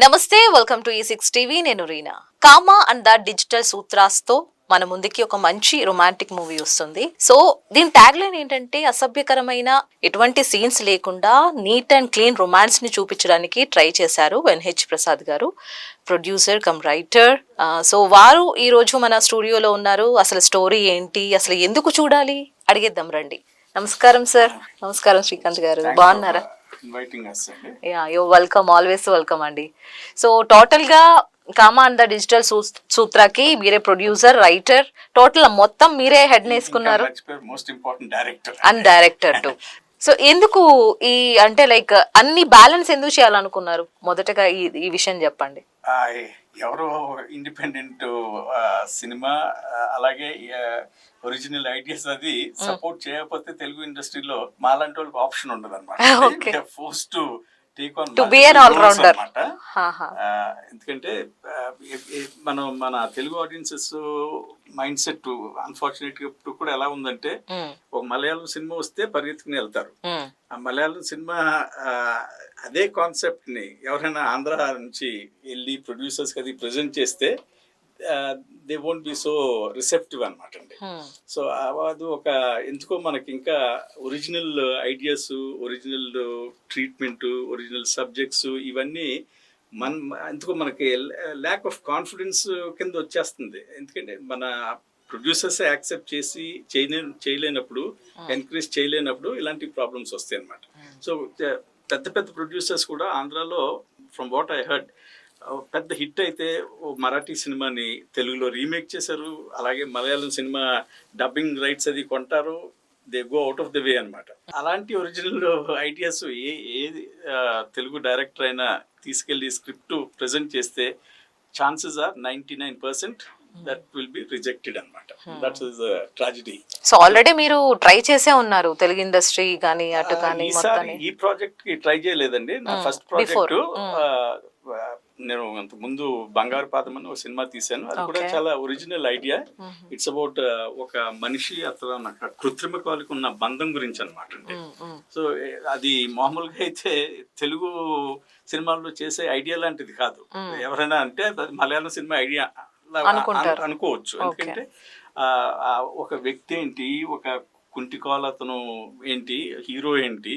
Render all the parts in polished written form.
నమస్తే, welcome to E6 TV. నేను Reena. Kama and the digital Sutras తో మన ముందుకి ఒక మంచి రొమాంటిక్ మూవీ వస్తుంది. సో దీని ట్యాగ్ లైన్ ఏంటంటే అసభ్యకరమైన ఎటువంటి సీన్స్ లేకుండా నీట్ అండ్ క్లీన్ రొమాన్స్ ని చూపించడానికి ట్రై చేశారు NH ప్రసాద్ గారు, ప్రొడ్యూసర్ కమ్ రైటర్. సో వారు ఈ రోజు మన స్టూడియోలో ఉన్నారు. అసలు స్టోరీ ఏంటి, అసలు ఎందుకు చూడాలి అడిగేద్దాం రండి. నమస్కారం సార్. నమస్కారం శ్రీకాంత్ గారు, బాగున్నారా? యో వెల్కమ్, ఆల్వేస్ వెల్కమ్ అండి. సో టోటల్ గా కామా అండ్ ద డిజిటల్ సూత్రాకి మీరే ప్రొడ్యూసర్, రైటర్, టోటల్ మొత్తం మీరే హెడ్ నేసుకున్నారు అండ్ డైరెక్టర్ టు. సో ఎందుకు ఈ అంటే లైక్ అన్ని బ్యాలెన్స్ ఎందుకు చేయాలనుకున్నారు? మొదటగా ఈ విషయం చెప్పండి. ఎవరో ఇండిపెండెంట్ సినిమా అలాగే ఒరిజినల్ ఐడియాస్ అది సపోర్ట్ చేయకపోతే తెలుగు ఇండస్ట్రీలో మాలాంటి వాళ్ళకి ఆప్షన్ ఉండదు అనమాట. ఫోర్స్ టు టేక్ ఆన్ అనమాట. ఎందుకంటే మన Telugu audiences mind set unfortunate గా ఇప్పుడు కూడా ఎలా ఉందంటే, ఒక మలయాళం సినిమా వస్తే పరిగెత్తుకుని వెళ్తారు. ఆ మలయాళం సినిమా అదే కాన్సెప్ట్ ని ఎవరైనా ఆంధ్ర నుంచి వెళ్ళి ప్రొడ్యూసర్స్ కి అది ప్రజెంట్ చేస్తే they won't be so receptive అనమాట అండి. సో అది ఒక ఎందుకో మనకి ఇంకా original ideas, original treatment, original subjects ఇవన్నీ ఎందుకో మనకి ల్యాక్ ఆఫ్ కాన్ఫిడెన్స్ కింద వచ్చేస్తుంది. ఎందుకంటే మన ప్రొడ్యూసర్స్ యాక్సెప్ట్ చేసి చేయలేనప్పుడు, ఎంకరేజ్ చేయలేనప్పుడు ఇలాంటి ప్రాబ్లమ్స్ వస్తాయి అనమాట. సో పెద్ద పెద్ద ప్రొడ్యూసర్స్ కూడా ఆంధ్రాలో ఫ్రమ్ వాట్ ఐ హర్డ్ పెద్ద హిట్ అయితే మరాఠీ సినిమాని తెలుగులో రీమేక్ చేశారు. అలాగే మలయాళం సినిమా డబ్బింగ్ రైట్స్ అది కొంటారు. They go out of the way అనమాట. అలాంటి ఒరిజినల్ ఐడియాస్ ఏది తెలుగు డైరెక్టర్ అయినా తీసుకెళ్లి స్క్రిప్ట్ ప్రెజెంట్ చేస్తే chances are 99% that will be rejected అన్నమాట. That is a tragedy. So already మీరు ట్రై చేసే ఉన్నారు తెలుగు ఇండస్ట్రీ కానీ అటు కానీ. ఈ ప్రాజెక్ట్ కి ట్రై చేయలేదండి. నా ఫస్ట్ ప్రాజెక్ట్ నేను అంత ముందు బంగారు పాదం అని ఒక సినిమా తీశాను. అది కూడా చాలా ఒరిజినల్ ఐడియా. ఇట్స్ అబౌట్ ఒక మనిషి అతను కృత్రిమ కాలికి ఉన్న బంధం గురించి అనమాట అండి. సో అది మామూలుగా అయితే తెలుగు సినిమాల్లో చేసే ఐడియా లాంటిది కాదు. ఎవరైనా అంటే మలయాళం సినిమా ఐడియా అనుకోవచ్చు. ఎందుకంటే ఒక వ్యక్తి ఏంటి, ఒక కుంటి కాల్ అతను ఏంటి, హీరో ఏంటి,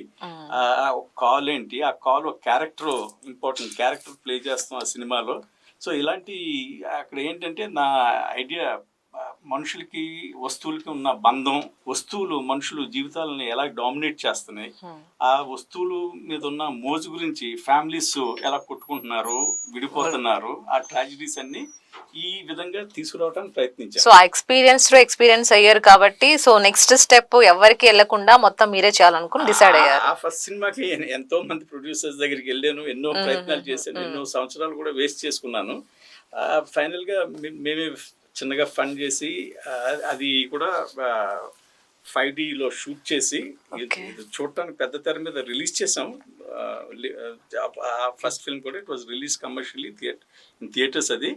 కాల్ ఏంటి, ఆ కాల్ ఒక క్యారెక్టర్, ఇంపార్టెంట్ క్యారెక్టర్ ప్లే చేస్తాం ఆ సినిమాలో. సో ఇలాంటి అక్కడ ఏంటంటే నా ఐడియా మనుషులకి వస్తువులకి ఉన్న బంధం, వస్తువులు మనుషులు జీవితాలను ఎలా డామినేట్ చేస్తున్నాయి, ఆ వస్తువుల మీద ఉన్న మోజు గురించి ఫ్యామిలీస్ ఎలా కొట్టుకుంటున్నారు, విడిపోతున్నారు, ఆ ట్రాజడీస్ అన్ని ఈ విధంగా తీసుకురావడానికి ప్రయత్నించారు. సో ఆ ఎక్స్పీరియన్స్ అయ్యారు కాబట్టి సో నెక్స్ట్ స్టెప్ ఎవరికి వెళ్లకుండా మొత్తం మీరే చేయాలనుకుని డిసైడ్ అయ్యారు. ఆ ఫస్ట్ సినిమాకి ఎంతో మంది ప్రొడ్యూసర్స్ దగ్గరికి వెళ్ళాను, ఎన్నో ప్రయత్నాలు చేశాను, ఎన్నో సంవత్సరాలు కూడా వేస్ట్ చేసుకున్నాను. ఫైనల్ గా మేమే చిన్నగా ఫండ్ చేసి అది కూడా 5Dలో షూట్ చేసి చూడటానికి పెద్ద తెర మీద రిలీజ్ చేసాం. ఫస్ట్ ఫిల్మ్ కూడా it was release commercially in theatres అది.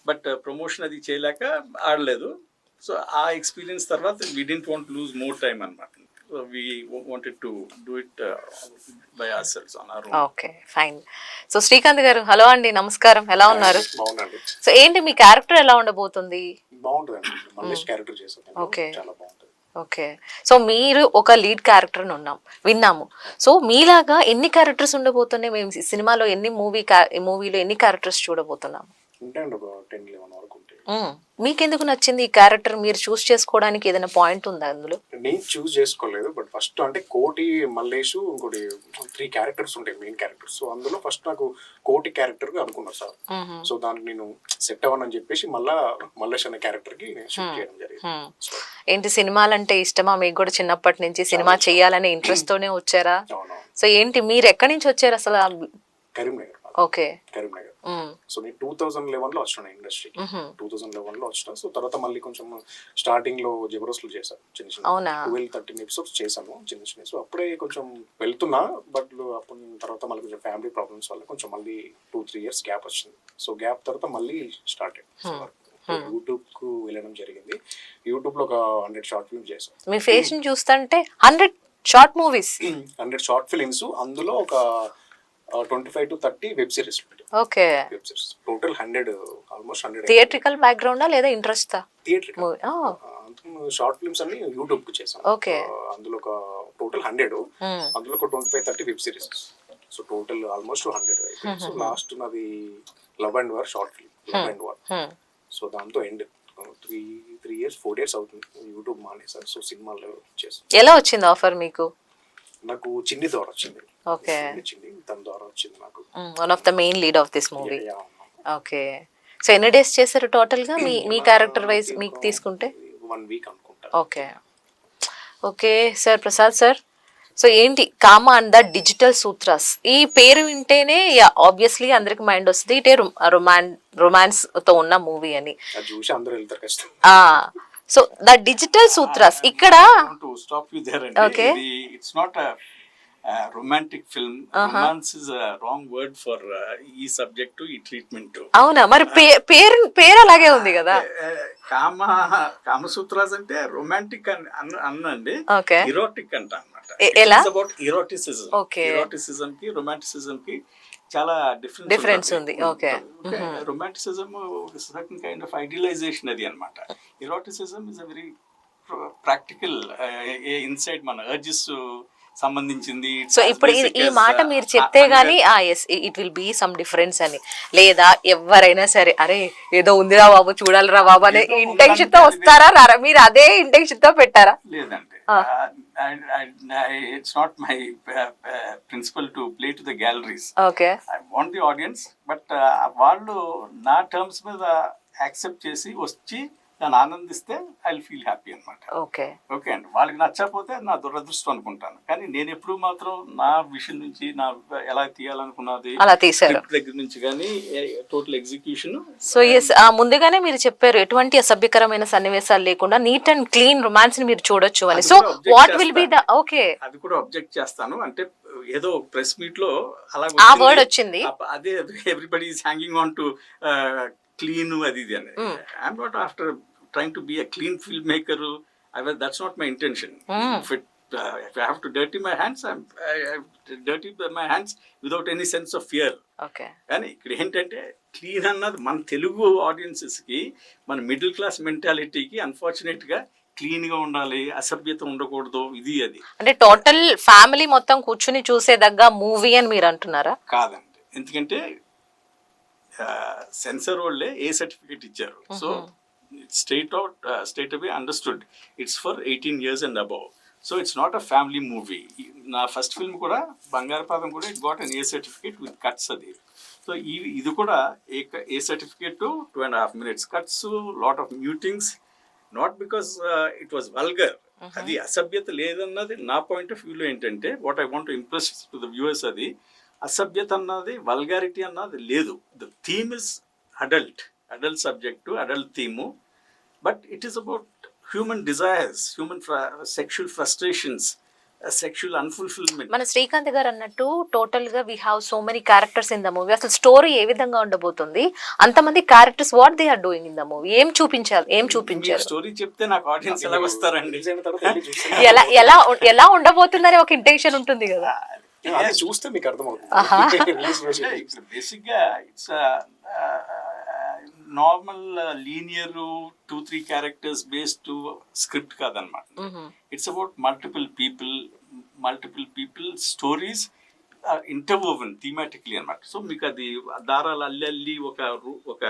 బట్ ప్రమోషన్ అది చేయలేక ఆడలేదు. సో ఆ ఎక్స్పీరియన్స్ తర్వాత we didn't want loose more time అనమాట. So we wanted to do it by ourselves on our own. Okay, fine. So Srikanth గారు, hello అండి, నమస్కారం, ఎలా ఉన్నారు? బాగుందండి. సో ఏంటి మీ క్యారెక్టర్ ఎలా ఉండబోతుంది? బాగుంటుంది, మల్లేష్ క్యారెక్టర్ చేశాను. ఓకే, చాలా బాగుంటుంది. ఓకే. సో మీరు ఒక లీడ్ క్యారెక్టర్ విన్నాము. సో మీలాగా ఎన్ని క్యారెక్టర్స్ ఉండబోతున్నాయి? మేము సినిమాలో మూవీలో ఎన్ని క్యారెక్టర్స్ చూడబోతున్నాము? ఉంటాయండి, ఒక 10-11 వరకు ఉంటాయి. మీకెందుకు నచ్చింది ఈ క్యారెక్టర్? మీరు చూస్ చేసుకోవడానికి ఏదైనా పాయింట్ ఉందా అందులో? నేను చూస్ చేసుకోలేదు, బట్ ఫస్ట్ అంటే కోటి, మల్లేష్, ఇంకోటి 3 క్యారెక్టర్స్ ఉంటాయి మెయిన్ క్యారెక్టర్స్. సో అందులో ఫస్ట్ నాకు కోటి క్యారెక్టర్ గా అనుకున్నారు సార్. సో దానికి నేను సెట్ అవ్వనని చెప్పేసి మళ్ళా మల్లేష్ అనే క్యారెక్టర్ కి షిఫ్ట్ చేయడం జరిగింది. ఏంటి, సినిమాలంటే ఇష్టమా మీకు కూడా? చిన్నప్పటి నుంచి సినిమా చేయాలనే ఇంట్రెస్ట్ తోనే వచ్చారా? సో ఏంటి, మీరు ఎక్కడి నుంచి వచ్చారు అసలు? కరీంనగర్. ఓకే, కరీంనగర్. సో నేను 2011లో వచ్చిన ఇండస్ట్రీ. 2011లో వచ్చిన. సో తర్వాత మళ్ళీ కొంచెం స్టార్టింగ్ లో జబర్దస్త్ చేశాను, చిన్న చిన్న 12-13 ఎపిసోడ్స్ చేశాను, చిన్న చిన్న. సో అప్పుడే కొంచెం వెళ్తున్నా, బట్ అప్పుడు తర్వాత మళ్ళీ కొంచెం ఫ్యామిలీ ప్రాబ్లమ్స్ వల్ల కొంచెం మళ్ళీ 2-3 years గ్యాప్ వచ్చింది. సో గ్యాప్ తర్వాత మళ్ళీ స్టార్ట్ యూట్యూబ్ కు వెళ్ళడం జరిగింది. యూట్యూబ్ లో ఒక 100 షార్ట్ ఫిల్మ్స్ చేశాను. మీ ఫేస్ ని చూస్తుంటే 100 షార్ట్ మూవీస్, 100 షార్ట్ ఫిలిమ్స్. అందులో ఒక 25 to 30 web series. Okay. Web series total 100, almost 100. థియేట్రికల్ బ్యాక్గ్రౌండా లేదా ఇంట్రెస్టా? థియేట్రికల్ షార్ట్ ఫిల్మ్స్ అన్ని యూట్యూబ్ కు చేసాం. ఓకే. అందులో ఒక టోటల్ 100, అందులో ఒక 25-30 web series. So total almost 100 అయిపోయింది. సో లాస్ట్ నాది love and war short film, love and war. So దాంతో ఎండ్ 3 years 4 years అవుతుంది యూట్యూబ్ మానేసారు. సో సినిమాలో చేసాం. ఎలా వచ్చింది ఆఫర్ మీకు? నాకు చిన్ని ద్వారా వచ్చింది. ఓకే. చిన్ని తన ద్వారా వచ్చింది నాకు. One of the main lead of this movie. Okay. So ఎన్ని డేస్ చేశారు టోటల్ గా మీ క్యారెక్టర్ వైజ్ మీకు తీసుకుంటే? 1 week అనుకుంటా. Okay. Okay sir, Prasad sir, so ఏంటి Kama and the digital Sutras? ఈ పేరు వింటేనే ఆబ్వియస్లీ అందరికి మైండ్ వస్తుంది ఇటే రొమాన్స్ తో ఉన్న మూవీ అని. అది చూసి అందరూ వెళ్తారు కష్టం. సో ద డిజిటల్ సూత్రాస్ ఇక్కడ స్టాప్ యు దేర్ అండి. It's not romantic film. Romance is a wrong word for ఈ సబ్జెక్ట్, ఈ ట్రీట్మెంట్. అవునా? మరి పేరు అలాగే ఉంది కదా. కామసూత్రాస్ అంటే రొమాంటిక్ అన్నండి, ఇరోటిక్ అంట అన్నమాట. ఎలా? అబౌట్ ఇరోటిసిజం. ఇరోటిసిజం కి రొమాంటిసిజం కి చాలా డిఫరెన్స్ ఉంది. Okay. Romanticism certain kind of idealisation అది అన్నమాట. Eroticism is a very practical inside మన అర్జెస్ సంబంధించింది. సో ఇప్పుడు ఈ మాట మీరు చెప్తే గానీ it will be some difference అని, లేదా ఎవరైనా సరే అరే ఏదో ఉందిరా బాబు చూడాలిరా బాబు అనే ఇంటెన్షన్ తో వస్తారా రారా? మీరు అదే ఇంటెన్షన్ తో పెట్టారా? లేదండి, it's not my principle to play to the galleries. Okay. I want the audience, but వాళ్ళు నా టర్మ్స్ మీద యాక్సెప్ట్ చేసి వచ్చి దాన్ని ఆనందిస్తే ఐ విల్ ఫీల్ హ్యాపీ అనమాట. ఓకే. ఓకే అండి, వాళ్ళకి నచ్చకపోతే నా దురదృష్టం అనుకుంటాను. కానీ నేను ఎప్పుడు మాత్రం నా విషయం నుంచి నా ఎలా తీయాలనుకున్నది అలా తీశారు దగ్గర నుంచి కానీ టోటల్ ఎగ్జిక్యూషన్. సో ఎస్, ముందుగానే మీరు చెప్పారు ఎటువంటి అసభ్యకరమైన సన్నివేశాలు లేకుండా నీట్ అండ్ క్లీన్ రొమాన్స్ ని మీరు చూడొచ్చు అని. So what will be the okay, అది కూడా అబ్జెక్ట్ చేస్తాను. అంటే ఏదో ప్రెస్ మీట్ లో అలా ఆ వర్డ్ వచ్చింది, అదే everybody is hanging on to clean అది ఇది అని. I'm not after trying to be a clean film maker. That's not my intention. If I have to dirty my hands, I dirty my hands without any sense of fear. Okay. కానీ ఇక్కడ ఏంటంటే clean అన్నది మన Telugu audiences కి, మన middle class మెంటాలిటీకి unfortunate గా clean గా ఉండాలి, అసభ్యత ఉండకూడదు, ఇది అది. అంటే టోటల్ ఫ్యామిలీ మొత్తం కూర్చుని చూసేదగ్గ మూవీ అని మీరు అంటున్నారా? కాదండి, ఎందుకంటే సెన్సర్ వాళ్ళే ఏ సర్టిఫికేట్ ఇచ్చారు. So straight away understood it's for 18 years and above. So it's not a family movie. నా ఫస్ట్ ఫిల్మ్ కూడా బంగారపాదం కూడా it got an A certificate with cuts అది. సో ఇది కూడా ఏ సర్టిఫికేట్ 2.5 minutes కట్స్, lot of mutings, not because it was vulgar. అది అసభ్యత లేదన్నది నా పాయింట్ ఆఫ్ వ్యూలో. ఏంటంటే what I want to impress to the viewers, అది అసభ్యత అన్నది వల్గారిటీ అన్నది లేదు. The theme is adult subject, adult theme, but it is about human desires, human sexual frustrations, sexual unfulfilment. మన శ్రీకాంత్ గారు అన్నట్టు టోటల్ గా we have so many characters in the movie. అసలు story ఏ విధంగా ఉండబోతుంది, అంతమంది characters what they are doing in the movie, ఏం చూపించారు? స్టోరీ చెప్తే నాకు ఆడియన్స్ ఎలా వస్తారండి? ఎలా ఉండబోతుందని ఒక ఇంటెన్షన్ ఉంటుంది కదా, చూస్తే మీకు అర్థమవుతుంది. బేసిక్ గా it's normal linear 2-3 characters based script కాదనమాట. It's about multiple people stories interwoven thematically అనమాట. సో మీకు అది దారాలు అల్లి ఒక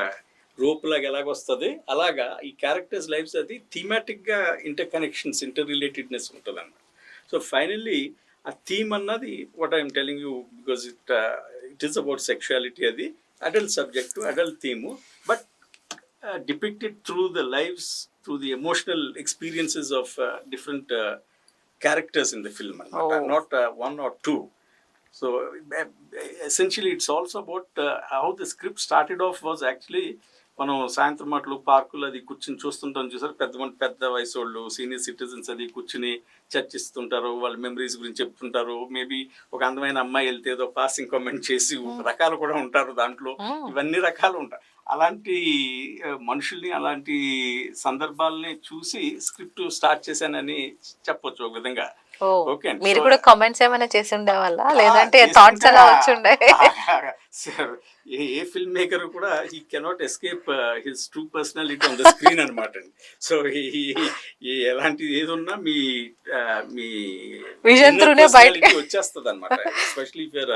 రోప్ లాగా ఎలాగొస్తుంది, అలాగా ఈ క్యారెక్టర్స్ లైఫ్స్ అది థీమాటిక్ గా ఇంటర్ కనెక్షన్స్, ఇంటర్ రిలేటెడ్నెస్ ఉంటుంది అనమాట. సో ఫైనల్లీ ఆ థీమ్ అన్నది what I'm telling you, because it is about sexuality. అది adult subject, adult theme, but depicted through the lives, through the emotional experiences of different characters in the film, not one or two. So essentially it's also about how the script started off was actually మనం సాయంత్రం మాటలు పార్కులు అది కూర్చుని చూస్తుంటాం చూసారు, పెద్ద వయసు వాళ్ళు, సీనియర్ సిటిజన్స్ అది కూర్చుని చర్చిస్తుంటారు, వాళ్ళ మెమరీస్ గురించి చెప్తుంటారు. మేబీ ఒక అందమైన అమ్మాయి వెళ్తే ఏదో పాసింగ్ కామెంట్ చేసి రకాలు కూడా ఉంటారు దాంట్లో, ఇవన్నీ రకాలు ఉంటాయి. అలాంటి మనుషుల్ని, అలాంటి సందర్భాలని చూసి స్క్రిప్ట్ స్టార్ట్ చేశానని చెప్పొచ్చు ఒక విధంగా. ఓ ఓకే అండి. మీరు సో కూడా కామెంట్స్ ఏమైనా చేసి ఉండే వాళ్ళ లేదంటే థాట్స్ అలా వచ్చి ఉండే ఏ ఫిల్మ్ మేకర్ కూడా he cannot escape his true personality on the screen అనమాట అండి. సో ఎలాంటి ఏది ఉన్నా మీ మీ విజన్ త్రూనే బయట వచ్చేస్తుంది అనమాట. ఎస్పెషలీ ఫర్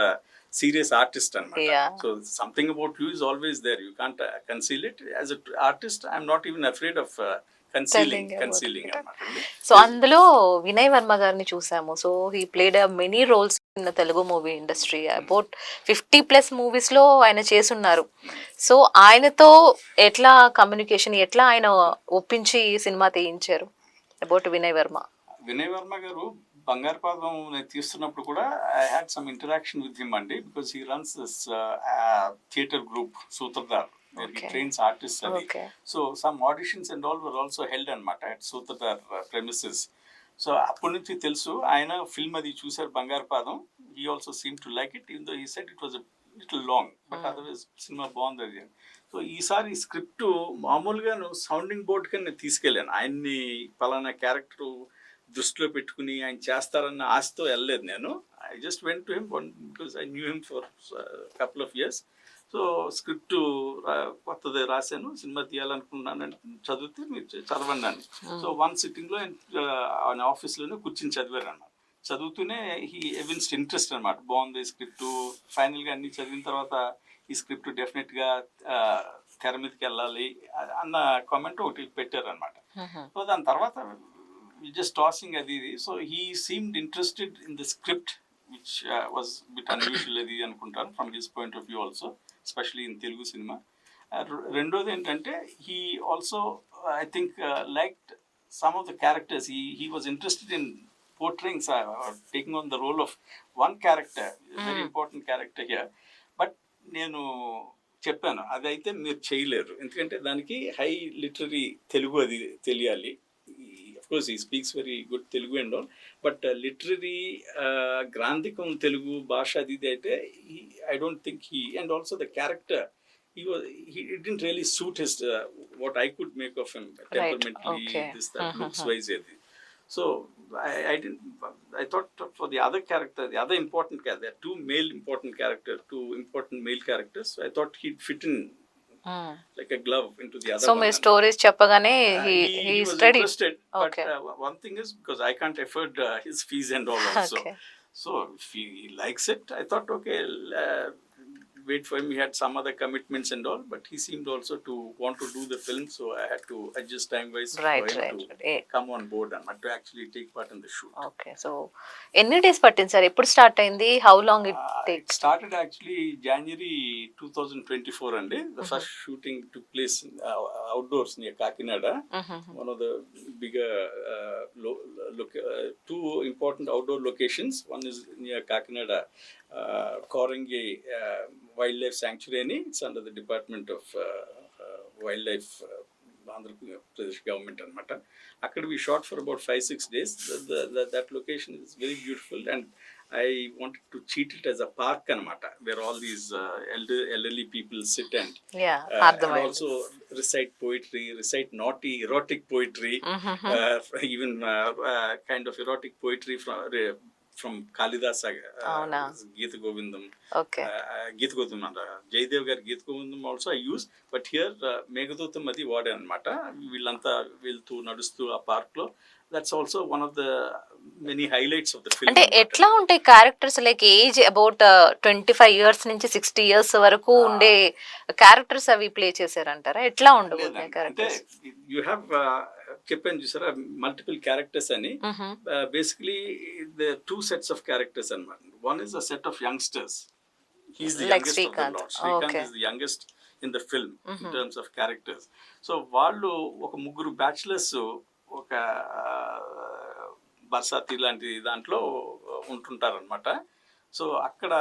సీరియస్ ఆర్టిస్ట్ అనమాట. So something about you is always there, you can't conceal it. As a artist I'm not even afraid of concealing అనమాట. సో అందులో వినయ్ వర్మ గారిని చూసాము. So he played many roles in Telugu movie industry. About 50+ movies లో ఆయన చేసున్నారు. So ఆయనతో ఎట్లా communication, ఎట్లా ఆయన ఒప్పించి సినిమా తీయించారు అబౌట్ వినయ్ వర్మ? వినయ్ వర్మ గారు బంగారుపాదం తీస్తున్నప్పుడు కూడా I had some interaction with him అండి, because he runs this theatre group Sutradhar. He trains artists. Okay. So some auditions and all were also held అనమాట at Sutradhar premises. So అప్పటి నుంచి తెలుసు ఆయన ఫిల్మ్ అది చూసారు బంగారుపాదం. He also seemed to like it, even though he said it was a little long, but otherwise cinema బాగుంది అది. So ఈసారి స్క్రిప్ట్ మామూలుగా సౌండింగ్ బోర్డ్ కి నేను తీసుకెళ్ళాను. ఆయన్ని పలానా క్యారెక్టర్ దృష్టిలో పెట్టుకుని ఆయన చేస్తారన్న ఆశతో వెళ్ళలేదు నేను. I just went to him because I knew him for couple of years. So script కొత్తది రాశాను, సినిమా తీయాలనుకున్నాను, చదివితే మీరు చదవండి అని. సో వన్ సిట్టింగ్లో ఆయన ఆఫీస్లోనే కూర్చుని చదివారు అన్నమాట. చదువుతూనే హీ ఎవిన్స్డ్ ఇంట్రెస్ట్ అనమాట. బాగుంది స్క్రిప్ట్. ఫైనల్గా అన్ని చదివిన తర్వాత ఈ స్క్రిప్ట్ డెఫినెట్గా తెర మీదకి వెళ్ళాలి అన్న కామెంట్ ఒకటి పెట్టారనమాట. సో దాని తర్వాత జస్ట్ టాసింగ్ అది ఇది. So he seemed interested in the script which was a bit unusual అది అనుకుంటాను from his point of view also, especially in Telugu cinema. రెండోది ఏంటంటే he also I think liked some of the characters. He was interested in portraying or taking on the role of one character, a very important character here. But నేను చెప్పాను అదైతే మీరు చేయలేరు, ఎందుకంటే దానికి high literary Telugu అది తెలియాలి. Of course, he speaks very good Telugu and all, but literary Grandhikam Telugu Bhasha Adidi aite I don't think he, and also the character, he didn't really suit his what I could make of him temperamentally, this that looks wise adi. So I didn't. I thought for the other character, the other important character, there are two important male characters. So I thought he'd fit in like a glove into the other. So my stories చెప్పగానే he was ready. Interested, okay. But one thing is, because I can't afford his fees and all also. Okay. So if he likes it, I thought okay, wait for him. He had some other commitments and all, but he seemed also to want to do the film, so I had to adjust time wise for him to come on board and to actually take part in the shoot. Okay, so ఎన్ని days పట్టింది sir? ఎప్పుడు start అయింది? How long it take? It started actually January 2024 and the first shooting took place outdoors near Kakinada. One of the bigger two important outdoor locations. One is near Kakinada, Korangi Wildlife Sanctuary. It's under the Department of Wildlife, Andhra Pradesh government anamata. Akkada we shot for about 5-6 days. That location is very beautiful, and I wanted to treat it as a park anamata, where all these elderly people sit and and also recite poetry, recite naughty erotic poetry, even kind of erotic poetry from Kalidasa, Geeta Govindam. Okay. Geeta Govindam and Jaydev gar Geeta Govindam also I use, but here Meghadutam adi vaade anamata. Veellanta veelthu nadustu aa park lo. That's also one of the many highlights of the film. అంటే ఎట్లా ఉంటాయి characters? Like age about 25 years నుంచి 60 years వరకు ఉండే characters అవి play చేశారంటారా? ఎట్లా ఉండబోతున్నాయి characters? You have చెప్పాను చూసారా, మల్టిపుల్ క్యారెక్టర్స్ అని. Basically the two sets of characters అన్నమాట. One is a set of youngsters. He's the youngest of the lot. Srikanth is the youngest in the film in terms of characters. So వాళ్ళు ఒక ముగ్గురు bachelors ఒక బర్సాతి లాంటి దాంట్లో ఉంటుంటారనమాట. So అక్కడ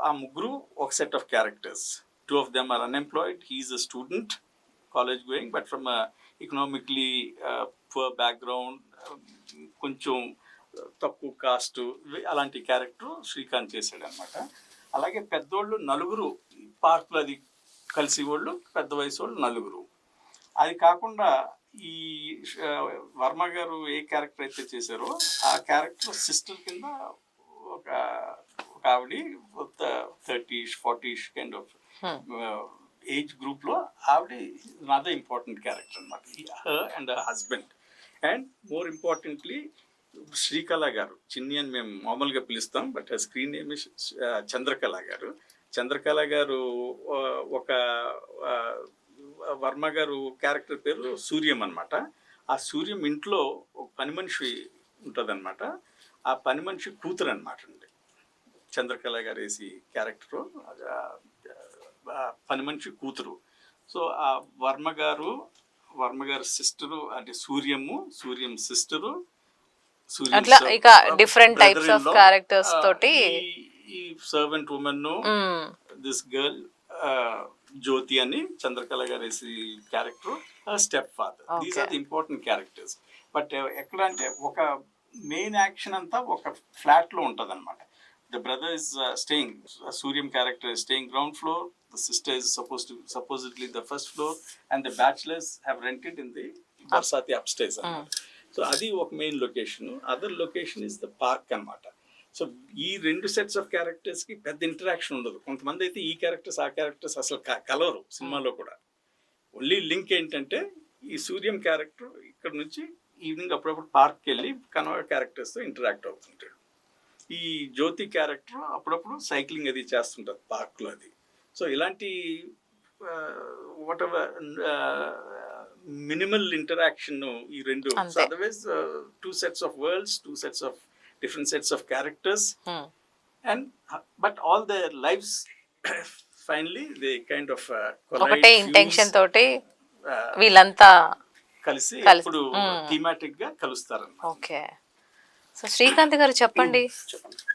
ఆ ముగ్గురు ఒక set of characters. 2 of them are unemployed. He's a student, college going, but from a economically poor background, కొంచెం తక్కువ కాస్ట్, అలాంటి క్యారెక్టర్ శ్రీకాంత్ చేశాడు అనమాట. అలాగే పెద్దోళ్ళు నలుగురు పార్క్లో అది కలిసి వాళ్ళు, పెద్ద వయసు వాళ్ళు నలుగురు. అది కాకుండా ఈ ఆ, వర్మ గారు ఏ క్యారెక్టర్ అయితే చేశారో ఆ క్యారెక్టర్ సిస్టర్ కింద ఒక ఒక ఆవిడ 30-40 కైండ్ ఆఫ్ ఏజ్ గ్రూప్ లో ఆవిడ నాదే ఇంపార్టెంట్ క్యారెక్టర్ అనమాట, and husband. And more importantly Srikala గారు, చిన్ని అని మేము మామూలుగా పిలుస్తాం, బట్ స్క్రీన్ నేమ్ చంద్రకళ గారు. చంద్రకళ గారు ఒక వర్మ గారు క్యారెక్టర్ పేరు సూర్యం అనమాట. ఆ సూర్యం ఇంట్లో ఒక పని మనిషి ఉంటుందన్నమాట. ఆ పని మనిషి కూతురు అనమాట అండి చంద్రకళ గారు వేసి క్యారెక్టరు, పని మనిషి కూతురు. సో ఆ వర్మ గారు సిస్టరు అంటే సూర్యం సిస్టరు, అట్లా ఇక డిఫరెంట్ టైప్స్ ఆఫ్ క్యారెక్టర్స్ తోటి ఈ servant women this girl Jyothi అని చంద్రకళ గారు వేసి character, step father. These are the important characters. But ఎక్కడ అంటే ఒక మెయిన్ యాక్షన్ అంతా ఒక ఫ్లాట్ లో ఉంటది అనమాట. The brother is staying, Suryam character is staying ground floor, the sister is supposedly the first floor, and the bachelors have rented in the Varsati upstairs. So adi oka main location. Other location is the park anamata. So ఈ 2 sets of characters కి పెద్ద interaction ఉండదు. కొంతమంది అయితే ఈ characters ఆ characters అసలు కలవరు సినిమాలో కూడా. ఓన్లీ లింక్ ఏంటంటే ఈ సూర్యం క్యారెక్టర్ ఇక్కడ నుంచి ఈవినింగ్ అప్పుడప్పుడు పార్క్కి వెళ్ళి కనవ క్యారెక్టర్స్తో ఇంటరాక్ట్ అవుతుంటాడు. ఈ జ్యోతి క్యారెక్టర్ అప్పుడప్పుడు సైక్లింగ్ అది చేస్తుంటారు పార్క్లో అది. సో ఇలాంటి వాట్ ఎవర్ మినిమల్ ఇంటరాక్షన్ ఈ 2. So otherwise 2 sets of worlds, 2 sets of different sets of characters, and but all their lives finally they kind of collide. ఒకటే ఇంటెన్షన్ తోటి వీళ్ళంతా కలిసి ఇప్పుడు థీమాటిక్ గా కలుస్తారు. ఓకే. సో శ్రీకాంత్ గారు చెప్పండి,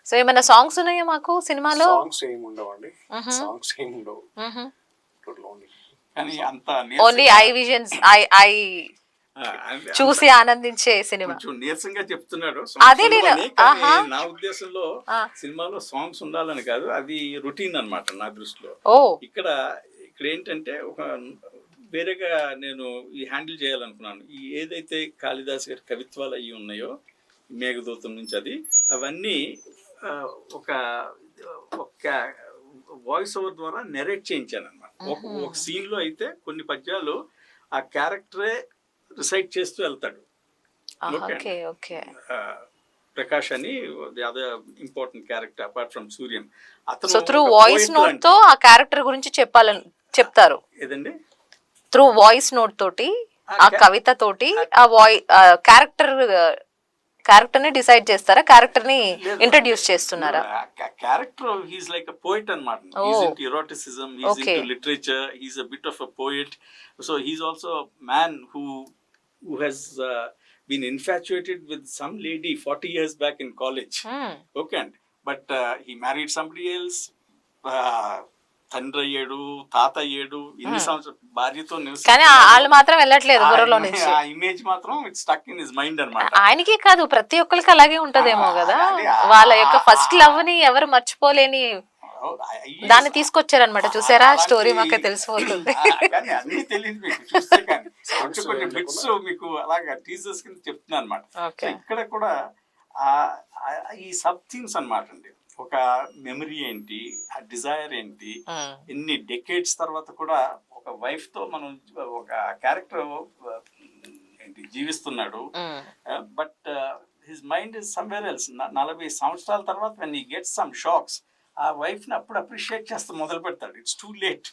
సో ఏమైనా సాంగ్స్ ఉన్నాయా మాకు సినిమాలో? సాంగ్స్ ఏమి ఉండవండి, సాంగ్స్ ఏమి ఉండవు. కానీ అంత ఓన్లీ ఐ విజన్స్ ఐ చూసి ఆనందించే సినిమా. కొంచెం నీరసంగా చెప్తున్నాడు. అదే నా ఉద్దేశంలో సినిమాలో సాంగ్స్ ఉండాలని కాదు, అది రొటీన్ అన్నమాట నా దృష్టిలో. ఇక్కడ ఏంటంటే ఒక వేరేగా నేను ఈ హ్యాండిల్ చేయాలనుకున్నాను. ఈ ఏదైతే కాళిదాస్ గారి కవిత్వాలు అయ్యి ఉన్నాయో మేఘదూతం నుంచి అవన్నీ ఒక వాయిస్ ఓవర్ ద్వారా నెరేట్ చేయించాను అనమాట. ఒక సీన్ లో అయితే కొన్ని పద్యాలు ఆ క్యారెక్టరే రిసైట్ చేస్తూ వెళ్తాడు. ప్రకాష్ అని the other important character apart from Suryam. So through voice note తో ఆ క్యారెక్టర్ గురించి చెప్తారు. ఏదండి? త్రూ వాయిస్ నోట్ తోటి ఆ కవిత తోటి ఆ క్యారెక్టర్ ని డిసైడ్ చేస్తారా, క్యారెక్టర్ ని ఇంట్రడ్యూస్ చేస్తున్నారా? Character he's like a poet అన్నమాట. He's into eroticism, he's into literature, he's a bit of a poet. So he's also man who has been infatuated with some lady 40 years back in college. Okay, but he married somebody else. తండ్రి అయ్యాడు, తాత అయ్యాడు, ఇన్ని సంవత్సరాలు భార్యతో కానీ వాళ్ళు మాత్రం వెళ్ళట్లేదు బుర్రలో నుంచి. ఆ ఇమేజ్ మాత్రం it's stuck in his mind అన్నమాట. ఆయనకే కాదు ప్రతి ఒక్కరికి అలాగే ఉంటదేమో కదా, వాళ్ళ యొక్క ఫస్ట్ లవ్ ని ఎవరు మర్చిపోలేని దాన్ని తీసుకొచ్చారనమాట. చూసారా స్టోరీ మాకు తెలిసిపోతుంది. అన్ని తెలియదు మీకు చూస్తే, కానీ కొన్ని బిట్స్ మీకు అలాగా టీజర్స్ కింద చెప్తున్నా అనమాట. ఇక్కడ కూడా ఈ సబ్ థీమ్స్ అనమాట అండి. ఒక మెమరీ ఏంటి, ఆ డిజైర్ ఏంటి, ఎన్ని డెకేడ్స్ తర్వాత కూడా ఒక వైఫ్ తో మనం ఒక క్యారెక్టర్ ఏంటి జీవిస్తున్నాడు. But his mind is somewhere else. 40 సంవత్సరాల తర్వాత when he gets some shocks, ఆ వైఫ్ ని అప్పుడు అప్రిషియేట్ చేస్తూ మొదలు పెడతాడు. It's too late.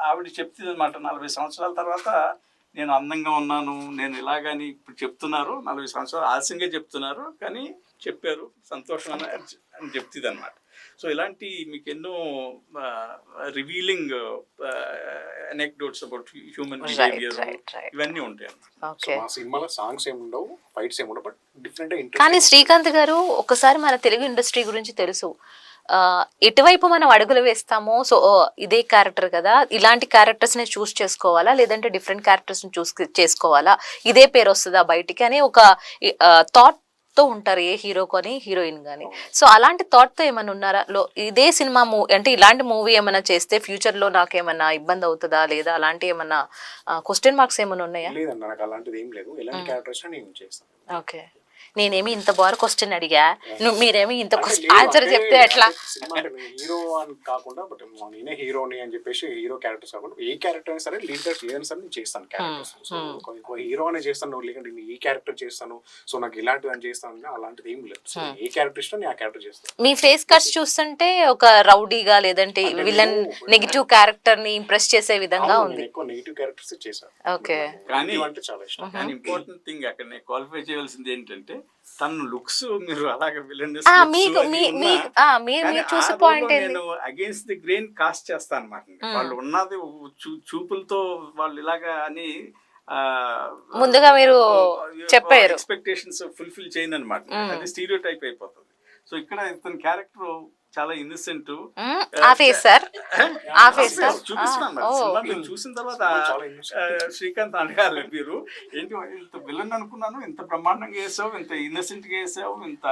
ఆవిడ చెప్తుంది అనమాట, 40 సంవత్సరాల తర్వాత నేను అందంగా ఉన్నాను, నేను ఇలాగని ఇప్పుడు చెప్తున్నారు. 40 సంవత్సరాలు ఆలస్యంగా చెప్తున్నారు, కానీ చెప్పారు, సంతోషం అని చెప్తుంది అనమాట. సో ఇలాంటి మీకు ఎన్నో revealing anecdotes about human behaviour ఇవన్నీ ఉంటాయి అన్నమాట. సినిమాలో సాంగ్స్ ఏమి ఉండవు, ఫైట్స్ ఏమి ఉండవు, బట్ డిఫరెంట్. కానీ శ్రీకాంత్ గారు ఒకసారి మన తెలుగు ఇండస్ట్రీ గురించి తెలుసు, ఎటువైపు మనం అడుగులు వేస్తామో, సో ఇదే క్యారెక్టర్ కదా, ఇలాంటి క్యారెక్టర్స్ ని చూస్ చేసుకోవాలా లేదంటే డిఫరెంట్ క్యారెక్టర్స్ ని చూస్ చేసుకోవాలా, ఇదే పేరు వస్తుందా బయటికి అని ఒక థాట్ తో ఉంటారు ఏ హీరో కానీ హీరోయిన్ కానీ. సో అలాంటి థాట్ తో ఏమైనా ఉన్నారా ఇదే సినిమా అంటే ఇలాంటి మూవీ ఏమైనా చేస్తే ఫ్యూచర్ లో నాకు ఏమైనా ఇబ్బంది అవుతుందా లేదా అలాంటి ఏమైనా క్వశ్చన్ మార్క్స్ ఏమైనా ఉన్నాయా? లేదండి, నాకు అలాంటిది ఏం లేదు. ఎలాంటి క్యారెక్టర్స్ నేను చేస్తాను. ఓకే, నేనేమి ఇంత బాగా క్వశ్చన్ అడిగా, మీరేమి ఇంత అంటే ఆన్సర్ చెప్తే ఎట్లా? సినిమా అంటే హీరో అని కాకుండా, బట్ నేనే హీరోని అని చెప్పేసి హీరో క్యారెక్టర్స్ కాకుండా ఏ క్యారెక్టర్ అయినా సరే లీడ్ క్యారెక్టర్ ఏదైనా సరే నేను చేస్తాను క్యారెక్టర్స్. సో హీరో అనే చేస్తాను, లేదంటే నేను ఈ క్యారెక్టర్ చేస్తాను, సో నాకు ఇలాంటిది అని చేస్తాను, అలాంటిది ఏం లేదు. సో ఏ క్యారెక్టర్ ఇష్టం నేను ఆ క్యారెక్టర్ చేస్తాను. మీ ఫేస్ కట్స్ చూస్తుంటే ఒక రౌడీగా లేదంటే విలన్ నెగిటివ్ క్యారెక్టర్ ని ఇంప్రెస్ చేసే విధంగా ఉంది. ఎక్కువ నెగిటివ్ క్యారెక్టర్స్ చేశాను. ఓకే, కానీ అంటే చాలా ఇష్టం. కానీ ఇంపార్టెంట్ థింగ్ అక్కడ నేను క్వాలిఫై చేయవలసింది ఏంటంటే తన లుక్స్ మీరు అలాగే విలన్ మీరు చూసే పాయింట్ నేను అగేన్స్ట్ ది గ్రెయిన్ కాస్ట్ చేస్తాను అనమాట. వాళ్ళు ఉన్నది చూపులతో వాళ్ళు ఇలాగా అని ముందుగా మీరు చెప్పారు, ఎక్స్పెక్టేషన్స్ ఫుల్ఫిల్ చేయను అనమాట. అది స్టీరియో టైప్ అయిపోతుంది. సో ఇక్కడ ఇతని క్యారెక్టర్ చాలా ఇన్నసెంట్. చూపిస్తున్నాను చూసిన తర్వాత శ్రీకాంత్ అడగాలి, మీరు ఏంటి ఇంత విలన్ అనుకున్నాను, ఇంత బ్రహ్మాండంగా వేసావు, ఇంత ఇన్నసెంట్ గా వేసావు, ఇంత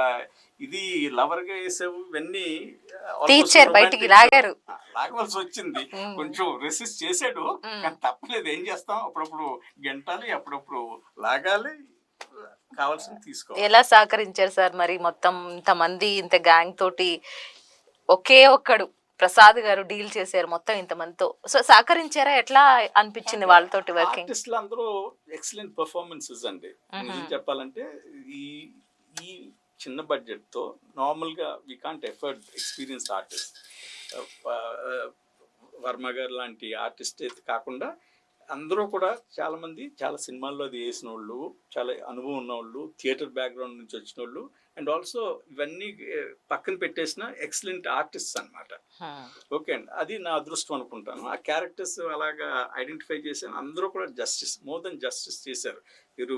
ఇది లవర్ గా వేసావు, ఇవన్నీ బయటికి లాగవలసి వచ్చింది. కొంచెం రెసిస్ట్ చేసాడు, కానీ తప్పలేదు. ఏం చేస్తాం, అప్పుడప్పుడు గెంటాలి, అప్పుడప్పుడు లాగాలి, కావాల్సింది తీసుకో. ఎలా సహకరించారు సార్ మరి మొత్తం ఇంతమంది ఇంత గ్యాంగ్ తోటి? ఒకే ఒక్కడు ప్రసాద్ గారు డీల్ చేశారు మొత్తం ఇంతమందితో. సో సహకరించారా? ఎట్లా అనిపించింది వాళ్ళతోటి వర్కింగ్? ఆర్టిస్టులు అందరూ ఎక్సలెంట్ పర్ఫార్మెన్సెస్ అండి. నిజం చెప్పాలంటే ఈ చిన్న బడ్జెట్ తో నార్మల్ గా we can't afford experienced artist. Varma గారు లాంటి ఆర్టిస్ట్ అయితే కాకుండా అందరూ కూడా చాలా మంది చాలా సినిమాల్లో అది వేసిన వాళ్ళు, చాలా అనుభవం ఉన్న వాళ్ళు, థియేటర్ బ్యాక్గ్రౌండ్ నుంచి వచ్చిన వాళ్ళు, అండ్ ఆల్సో ఇవన్నీ పక్కన పెట్టేసిన ఎక్సలెంట్ ఆర్టిస్ట్ అనమాట. ఓకే అండి, అది నా అదృష్టం అనుకుంటాను. ఆ క్యారెక్టర్స్ అలాగా ఐడెంటిఫై చేశాను. అందరూ కూడా జస్టిస్, మోర్ దెన్ జస్టిస్ చేశారు. మీరు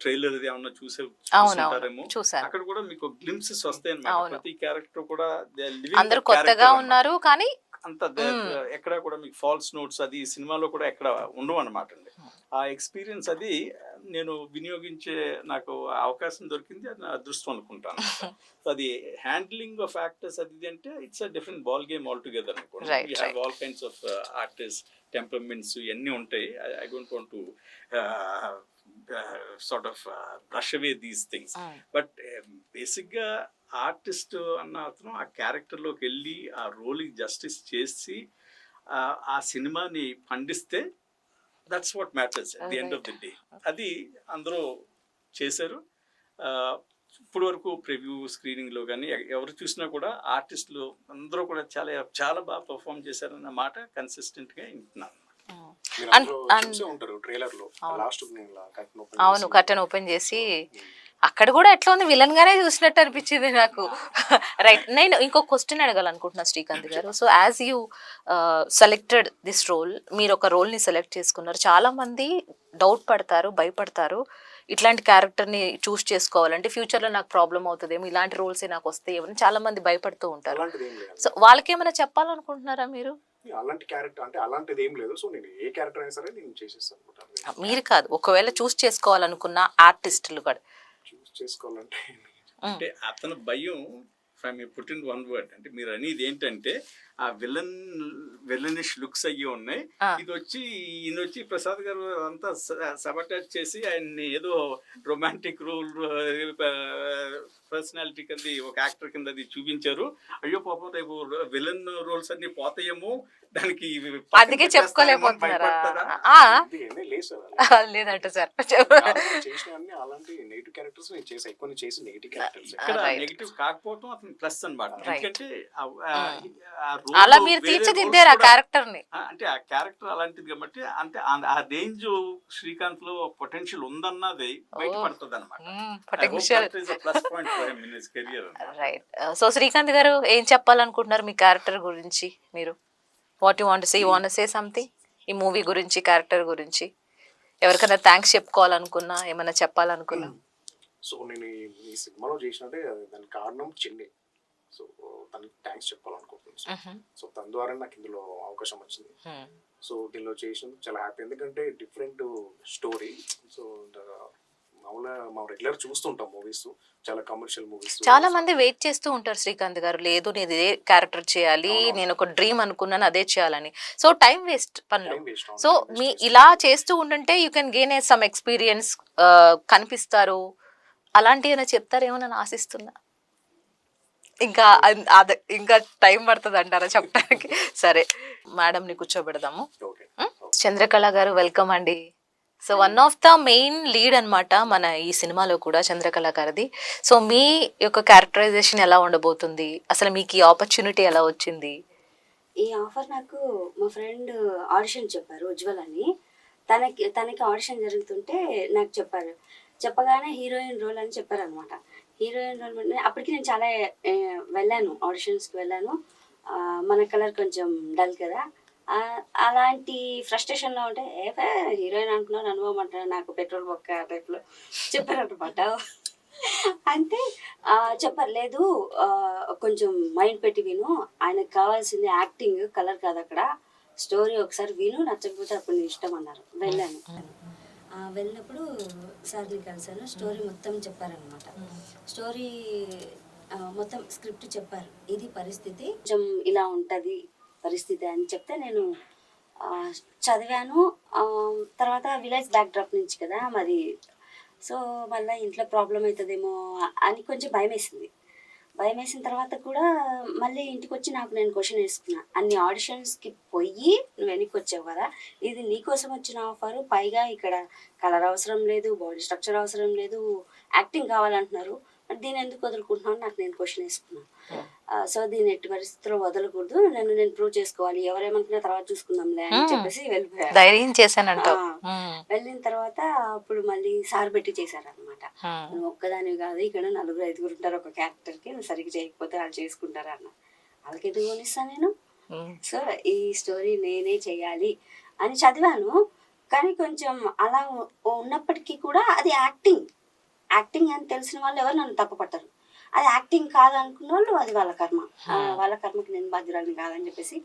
ట్రైలర్ ఏమన్నా చూసారేమో, అక్కడ కూడా మీకు గ్లింప్సెస్ వస్తాయి అన్నమాట. ప్రతి క్యారెక్టర్ కూడా అందరూ కొత్తగా ఉన్నారు, కానీ అంత ఎక్కడ కూడా మీకు ఫాల్స్ నోట్స్ అది సినిమాలో కూడా ఎక్కడ ఉండవు అనమాట అండి. ఆ ఎక్స్పీరియన్స్ అది నేను వినియోగించే నాకు అవకాశం దొరికింది, అది నా అదృష్టం అనుకుంటాను. సో అది హ్యాండ్లింగ్ ఆఫ్ యాక్టర్స్ అది అంటే it's a different ball game all together అనుకోండి. We have all kinds of artist temperaments ఇవన్నీ ఉంటాయి. I don't want to sort of brush away these things. But బేసిక్గా ఆర్టిస్ట్ అన్న అతను ఆ క్యారెక్టర్లోకి వెళ్ళి ఆ రోల్కి జస్టిస్ చేసి ఆ సినిమాని పండిస్తే that's what matters at the end of the day. అది అందరూ చేశారు. ఇప్పుడు వరకు ప్రివ్యూ స్క్రీనింగ్లో కానీ ఎవరు చూసినా కూడా ఆర్టిస్టులు అందరూ కూడా చాలా చాలా బాగా పర్ఫామ్ చేశారన్న మాట కన్సిస్టెంట్గా వింటున్నాను. అవును, కర్టెన్ ఓపెన్ చేసి అక్కడ కూడా ఎట్లా ఉంది, విలన్ గానే చూసినట్టు అనిపించింది నాకు. రైట్, నేను ఇంకో క్వశ్చన్ అడగాలనుకుంటున్నా శ్రీకాంత్ గారు. So as you selected this role, మీరు ఒక రోల్ ని సెలెక్ట్ చేసుకున్నారు. చాలా మంది డౌట్ పడతారు, భయపడతారు, ఇట్లాంటి క్యారెక్టర్ ని చూస్ చేసుకోవాలంటే ఫ్యూచర్ లో నాకు ప్రాబ్లం అవుతుందేమో, ఇలాంటి రోల్సే నాకు వస్తాయేమో చాలా మంది భయపడుతూ ఉంటారు. సో వాళ్ళకి ఏమైనా చెప్పాలనుకుంటున్నారా మీరు? అలాంటి క్యారెక్టర్ అంటే అలాంటిది ఏం లేదు. సో నేను ఏ క్యారెక్టర్ అయినా సరే నేను చేసేస్తాను. మీరు కాదు, ఒకవేళ చూస్ చేసుకోవాలనుకున్న ఆర్టిస్టులు కూడా చూస్ చేసుకోవాలంటే అంటే అతని భయం from you put in one word. అంటే మీరు అనేది ఏంటంటే ఆ విలనిష్ లుక్స్ అయ్యి ఉన్నాయి, ఇది వచ్చి ఈయన వచ్చి ప్రసాద్ గారు అంతా సబటాచ్ చేసి ఆయన్ని ఏదో రొమాంటిక్ రోల్ పర్సనాలిటీ కింద ఒక యాక్టర్ కింద అది చూపించారు. అయ్యో పాపం రేపు విలన్ రోల్స్ అన్ని పోతాయేమో, దానికి అందుకే చెప్పుకోలేకపోతున్నారా? లేదంట సార్, నెగిటివ్ కాకపోవడం అతను ప్లస్ అన్నమాట. ఎందుకంటే అలా మీరు తీర్చిదిద్దారు ఆ క్యారెక్టర్ ని. అంటే ఆ క్యారెక్టర్ అలాంటిది కాబట్టి, అంటే ఆ రేంజ్ శ్రీకాంత్ లో పొటెన్షియల్ ఉందన్నది బయటపడుతుంది అనమాట. రైట్. సో శ్రీకాంత్ గారు ఏం చెప్పాలనుకుంటున్నారు మీ క్యారెక్టర్ గురించి? మీరు what you want to say? You want to say something ఈ మూవీ గురించి, క్యారెక్టర్ గురించి? ఎవరికైనా థ్యాంక్స్ చెప్పుకోవాలనుకున్నా, ఏమైనా చెప్పాలనుకున్నా? సో నేను ఈ సినిమాలో చేసినట్టే దానికి కారణం చెల్లి. సో తనకి థ్యాంక్స్ చెప్పాలనుకుంటున్నాను. సో తన ద్వారా నాకు ఇందులో అవకాశం వచ్చింది. సో దీనిలో చేసినందుకు చాలా హ్యాపీ. ఎందుకంటే డిఫరెంట్ స్టోరీ. సో మామూలుగా మనం రెగ్యులర్ చూస్తుంటాం మూవీస్, చాలా కమర్షియల్ మూవీస్. చాలా మంది వెయిట్ చేస్తూ ఉంటారు శ్రీకాంత్ గారు, లేదు నేను ఇదే క్యారెక్టర్ చేయాలి, నేను ఒక డ్రీమ్ అనుకున్నాను అదే చేయాలని. సో టైం వేస్ట్ పనులు. సో మీ ఇలా చేస్తూ ఉంటుంటే you can gain some experience, కనిపిస్తారు, అలాంటివి ఏమైనా చెప్తారేమో నేను ఆశిస్తున్నా. ఇంకా అదే ఇంకా టైం పడుతుంది అంటారా చెప్పడానికి? సరే మేడంని కూర్చోబెడదాము. ఓకే. చంద్రకళ గారు వెల్కమ్ అండి. So one of the main lead అన్నమాట మన ఈ సినిమాలో కూడా చంద్రకళ గారిది. సో మీ యొక్క క్యారెక్టరైజేషన్ ఎలా ఉండబోతుంది, అసలు మీకు ఈ ఆపర్చునిటీ ఎలా వచ్చింది? ఈ ఆఫర్ నాకు మా ఫ్రెండ్ ఆడిషన్ చెప్పారు, ఉజ్వల్ అని. తనకి ఆడిషన్ జరుగుతుంటే నాకు చెప్పగానే హీరోయిన్ రోల్ అని చెప్పారనమాట. హీరోయిన్ రోల్ అంటే అప్పటికి నేను చాలా వెళ్ళాను, ఆడిషన్స్కి వెళ్ళాను. మన కలర్ కొంచెం డల్ కదా, అలాంటి ఫ్రస్ట్రేషన్లో ఉంటే హీరోయిన్ అనుకున్నాను, అనుభవం అంటారు, నాకు పెట్రోల్ బొక్క టైప్లో చెప్పారనమాట. అంటే చెప్పలేదు, కొంచెం మైండ్ పెట్టి విను, ఆయనకు కావాల్సింది యాక్టింగ్, కలర్ కాదు అక్కడ, స్టోరీ ఒకసారి విను, నచ్చకపోతే అప్పుడు నీ ఇష్టం అన్నారు. వెళ్ళాను. వెళ్ళినప్పుడు సార్ని కలిసాను, స్టోరీ మొత్తం చెప్పారనమాట. స్టోరీ మొత్తం స్క్రిప్ట్ చెప్పారు, ఇది పరిస్థితి, కొంచెం ఇలా ఉంటుంది పరిస్థితి అని చెప్తే నేను చదివాను. తర్వాత విలేజ్ బ్యాక్డ్రాప్ నుంచి కదా మరి, సో మళ్ళీ ఇంట్లో ప్రాబ్లం అవుతుందేమో అని కొంచెం భయం వేసిన తర్వాత కూడా మళ్ళీ ఇంటికి వచ్చి నేను క్వశ్చన్ వేసుకున్నా, అన్ని ఆడిషన్స్కి పోయి నువ్వు వెనక్కి వచ్చావు కదా, ఇది నీకోసం వచ్చిన ఆఫరు, పైగా ఇక్కడ కలర్ అవసరం లేదు, బాడీ స్ట్రక్చర్ అవసరం లేదు, యాక్టింగ్ కావాలంటున్నారు, మరి దీన్ని ఎందుకు వదులుకుంటున్నావు నేను క్వశ్చన్ వేసుకున్నాను. సో దీన్ని ఎట్టి పరిస్థితుల్లో వదలకూడదు, నేను ప్రూవ్ చేసుకోవాలి, ఎవరేమనుకున్నా తర్వాత చూసుకుందాంలే అని చెప్పేసి వెళ్ళిపోయాను. ధైర్యం చేశానంట. వెళ్ళిన తర్వాత అప్పుడు మళ్ళీ సార్ పెట్టి చేశారనమాట. నువ్వు ఒక్కదానివి కాదు, ఇక్కడ 4-5 ఉంటారు ఒక క్యారెక్టర్కి, నువ్వు సరిగ్గా చేయకపోతే వాళ్ళు చేసుకుంటారు అన్న. వాళ్ళకి ఎందుకు కొనిస్తాను నేను? సో ఈ స్టోరీ నేనే చెయ్యాలి అని చదివాను. కానీ కొంచెం అలా ఉన్నప్పటికీ కూడా అది యాక్టింగ్ అని తెలిసిన వాళ్ళు ఎవరు నన్ను తప్పుపట్టరు. అది యాక్టింగ్ కాదనుకున్న వాళ్ళు అది వాళ్ళ కర్మకి నేను బాధ్యురాలని కాదని చెప్పేసి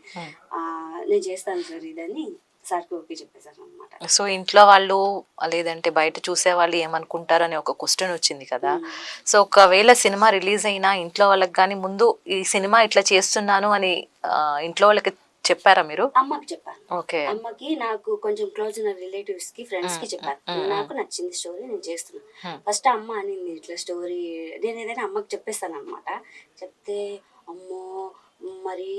నేను చేస్తాను సార్ ఇదని సార్కి ఓకే చెప్పేశాను అనమాట. సో ఇంట్లో వాళ్ళు లేదంటే బయట చూసే వాళ్ళు ఏమనుకుంటారు అనే ఒక క్వశ్చన్ వచ్చింది కదా. సో ఒకవేళ సినిమా రిలీజ్ అయినా ఇంట్లో వాళ్ళకి కానీ ముందు ఈ సినిమా ఇట్లా చేస్తున్నాను అని ఇంట్లో వాళ్ళకి చెప్పారా మీరు? అమ్మకి చెప్పాను. ఓకే. అమ్మకి, నాకు కొంచెం క్లోజ్ ఉన్న రిలేటివ్స్ కి, ఫ్రెండ్స్ కి చెప్పాను, నాకు నచ్చింది స్టోరీ, నేను చేస్తున్నాను. ఫస్ట్ అమ్మ అనింది ఇట్లా స్టోరీ, నేను ఏదైనా అమ్మకి చెప్పేస్తాను అనమాట. చెప్తే అమ్మో మరి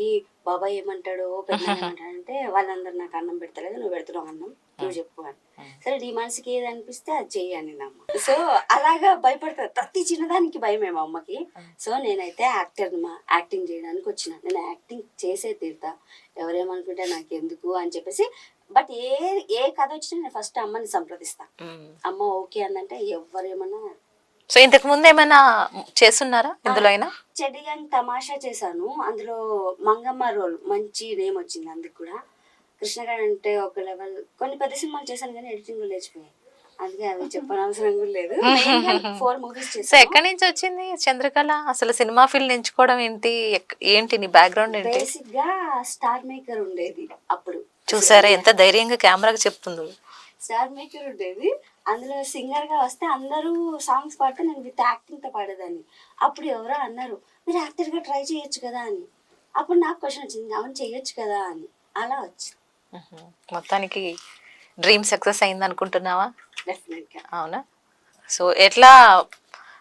బాబాయ్ ఏమంటాడో పెద్ద ఏమంటాడంటే, వాళ్ళందరూ నాకు అన్నం పెడతలేదు, నువ్వు పెడుతున్నావు అన్నం, నువ్వు చెప్పు అని. సరే నీ మనసుకి ఏది అనిపిస్తే అది చెయ్యి అనింది అమ్మ. సో అలాగా భయపడతారు, ప్రతి చిన్నదానికి భయమేమో అమ్మకి. సో నేనైతే యాక్టింగ్ చేయడానికి వచ్చిన, నేను యాక్టింగ్ చేసే తీరుతా, ఎవరేమనుకుంటే నాకు ఎందుకు అని చెప్పేసి. బట్ ఏ కథ వచ్చినా నేను ఫస్ట్ అమ్మని సంప్రదిస్తా. అమ్మ ఓకే అందంటే ఎవరేమన్నా. సో ఇంతకు ముందు ఏమైనా చేస్తున్నారా ఇందులో? అయినా చెడిగాని తమాషా చేశాను, అందులో మంగమ్మ రోల్ మంచి నేమ్ వచ్చింది, అందుకు కూడా. కృష్ణగాడు అంటే ఒక లెవెల్, కొన్ని పెద్ద సినిమాలు చేశాను కానీ ఎడిటింగ్ లో లేచిపోయాయి, అందుకే అవి చెప్పనవసరం కూడా లేదు. 4 మూవీస్ చేశాను. సో ఎక్కడి నుంచి వచ్చింది చంద్రకళ, అసలు సినిమా ఫీల్డ్ ఎంచుకోవడం ఏంటి నీ బ్యాక్గ్రౌండ్ ఏంటి? బేసిక్ గా స్టార్ మేకర్ ఉండేది అప్పుడు. చూసారా ఎంత ధైర్యంగా కెమెరాకి చెప్తుందో. స్టార్ మేకర్ ఉండేది, అందులో సింగర్ గా వస్తే అందరూ సాంగ్స్ పాడితే నేను విత్ యాక్టింగ్ తో పాడేదాన్ని. అప్పుడు ఎవరో అన్నారు మీరు యాక్టర్ గా ట్రై చేయొచ్చు కదా అని. అప్పుడు నాకు క్వశ్చన్ వచ్చింది, అవును చేయొచ్చు కదా అని. అలా వచ్చింది. మొత్తానికి డ్రీమ్ సక్సెస్ అయింది అనుకుంటున్నావా? డెఫినెట్ గా. అవునా? సో ఎట్లా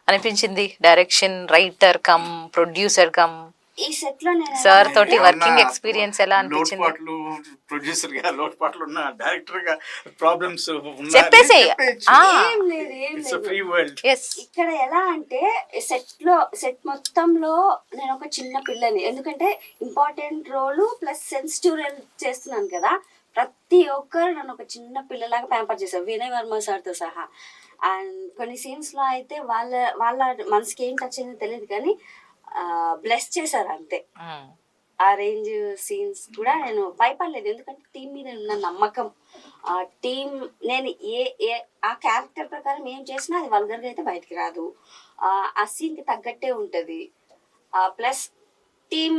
అనిపించింది direction, writer cum producer come ఈ సెట్ లో నేను సార్ తోటి వర్కింగ్ ఎక్స్పీరియన్స్ ఎలా అనిపించింది? ప్రొడ్యూసర్ గా లోటుపాట్లు ఉన్న, డైరెక్టర్ గా ప్రాబ్లమ్స్ చెప్పేసి ఫ్రీ వరల్డ్. ఇక్కడ ఎలా అంటే సెట్ మొత్తంలో నేను ఒక చిన్న పిల్లని, ఎందుకంటే important role plus sensitive role చేస్తున్నాను కదా. ప్రతి ఒక్కరు నన్ను ఒక చిన్న పిల్లలాగా ప్యాంపర్ చేశారు, వినయ్ వర్మ సార్తో సహా. అండ్ కొన్ని సీన్స్ లో అయితే వాళ్ళ మనసుకి ఏం టచ్ అయిందో తెలియదు కానీ బ్లెస్ చేశారు అంతే. ఆ రేంజ్ సీన్స్ కూడా నేను భయపడలేదు, ఎందుకంటే టీం మీద ఉన్న నమ్మకం. ఆ టీం నేను ఆ క్యారెక్టర్ ప్రకారం ఏం చేసినా అది వల్గర్గా అయితే బయటికి రాదు, ఆ సీన్కి తగ్గట్టే ఉంటుంది. ప్లస్ టీం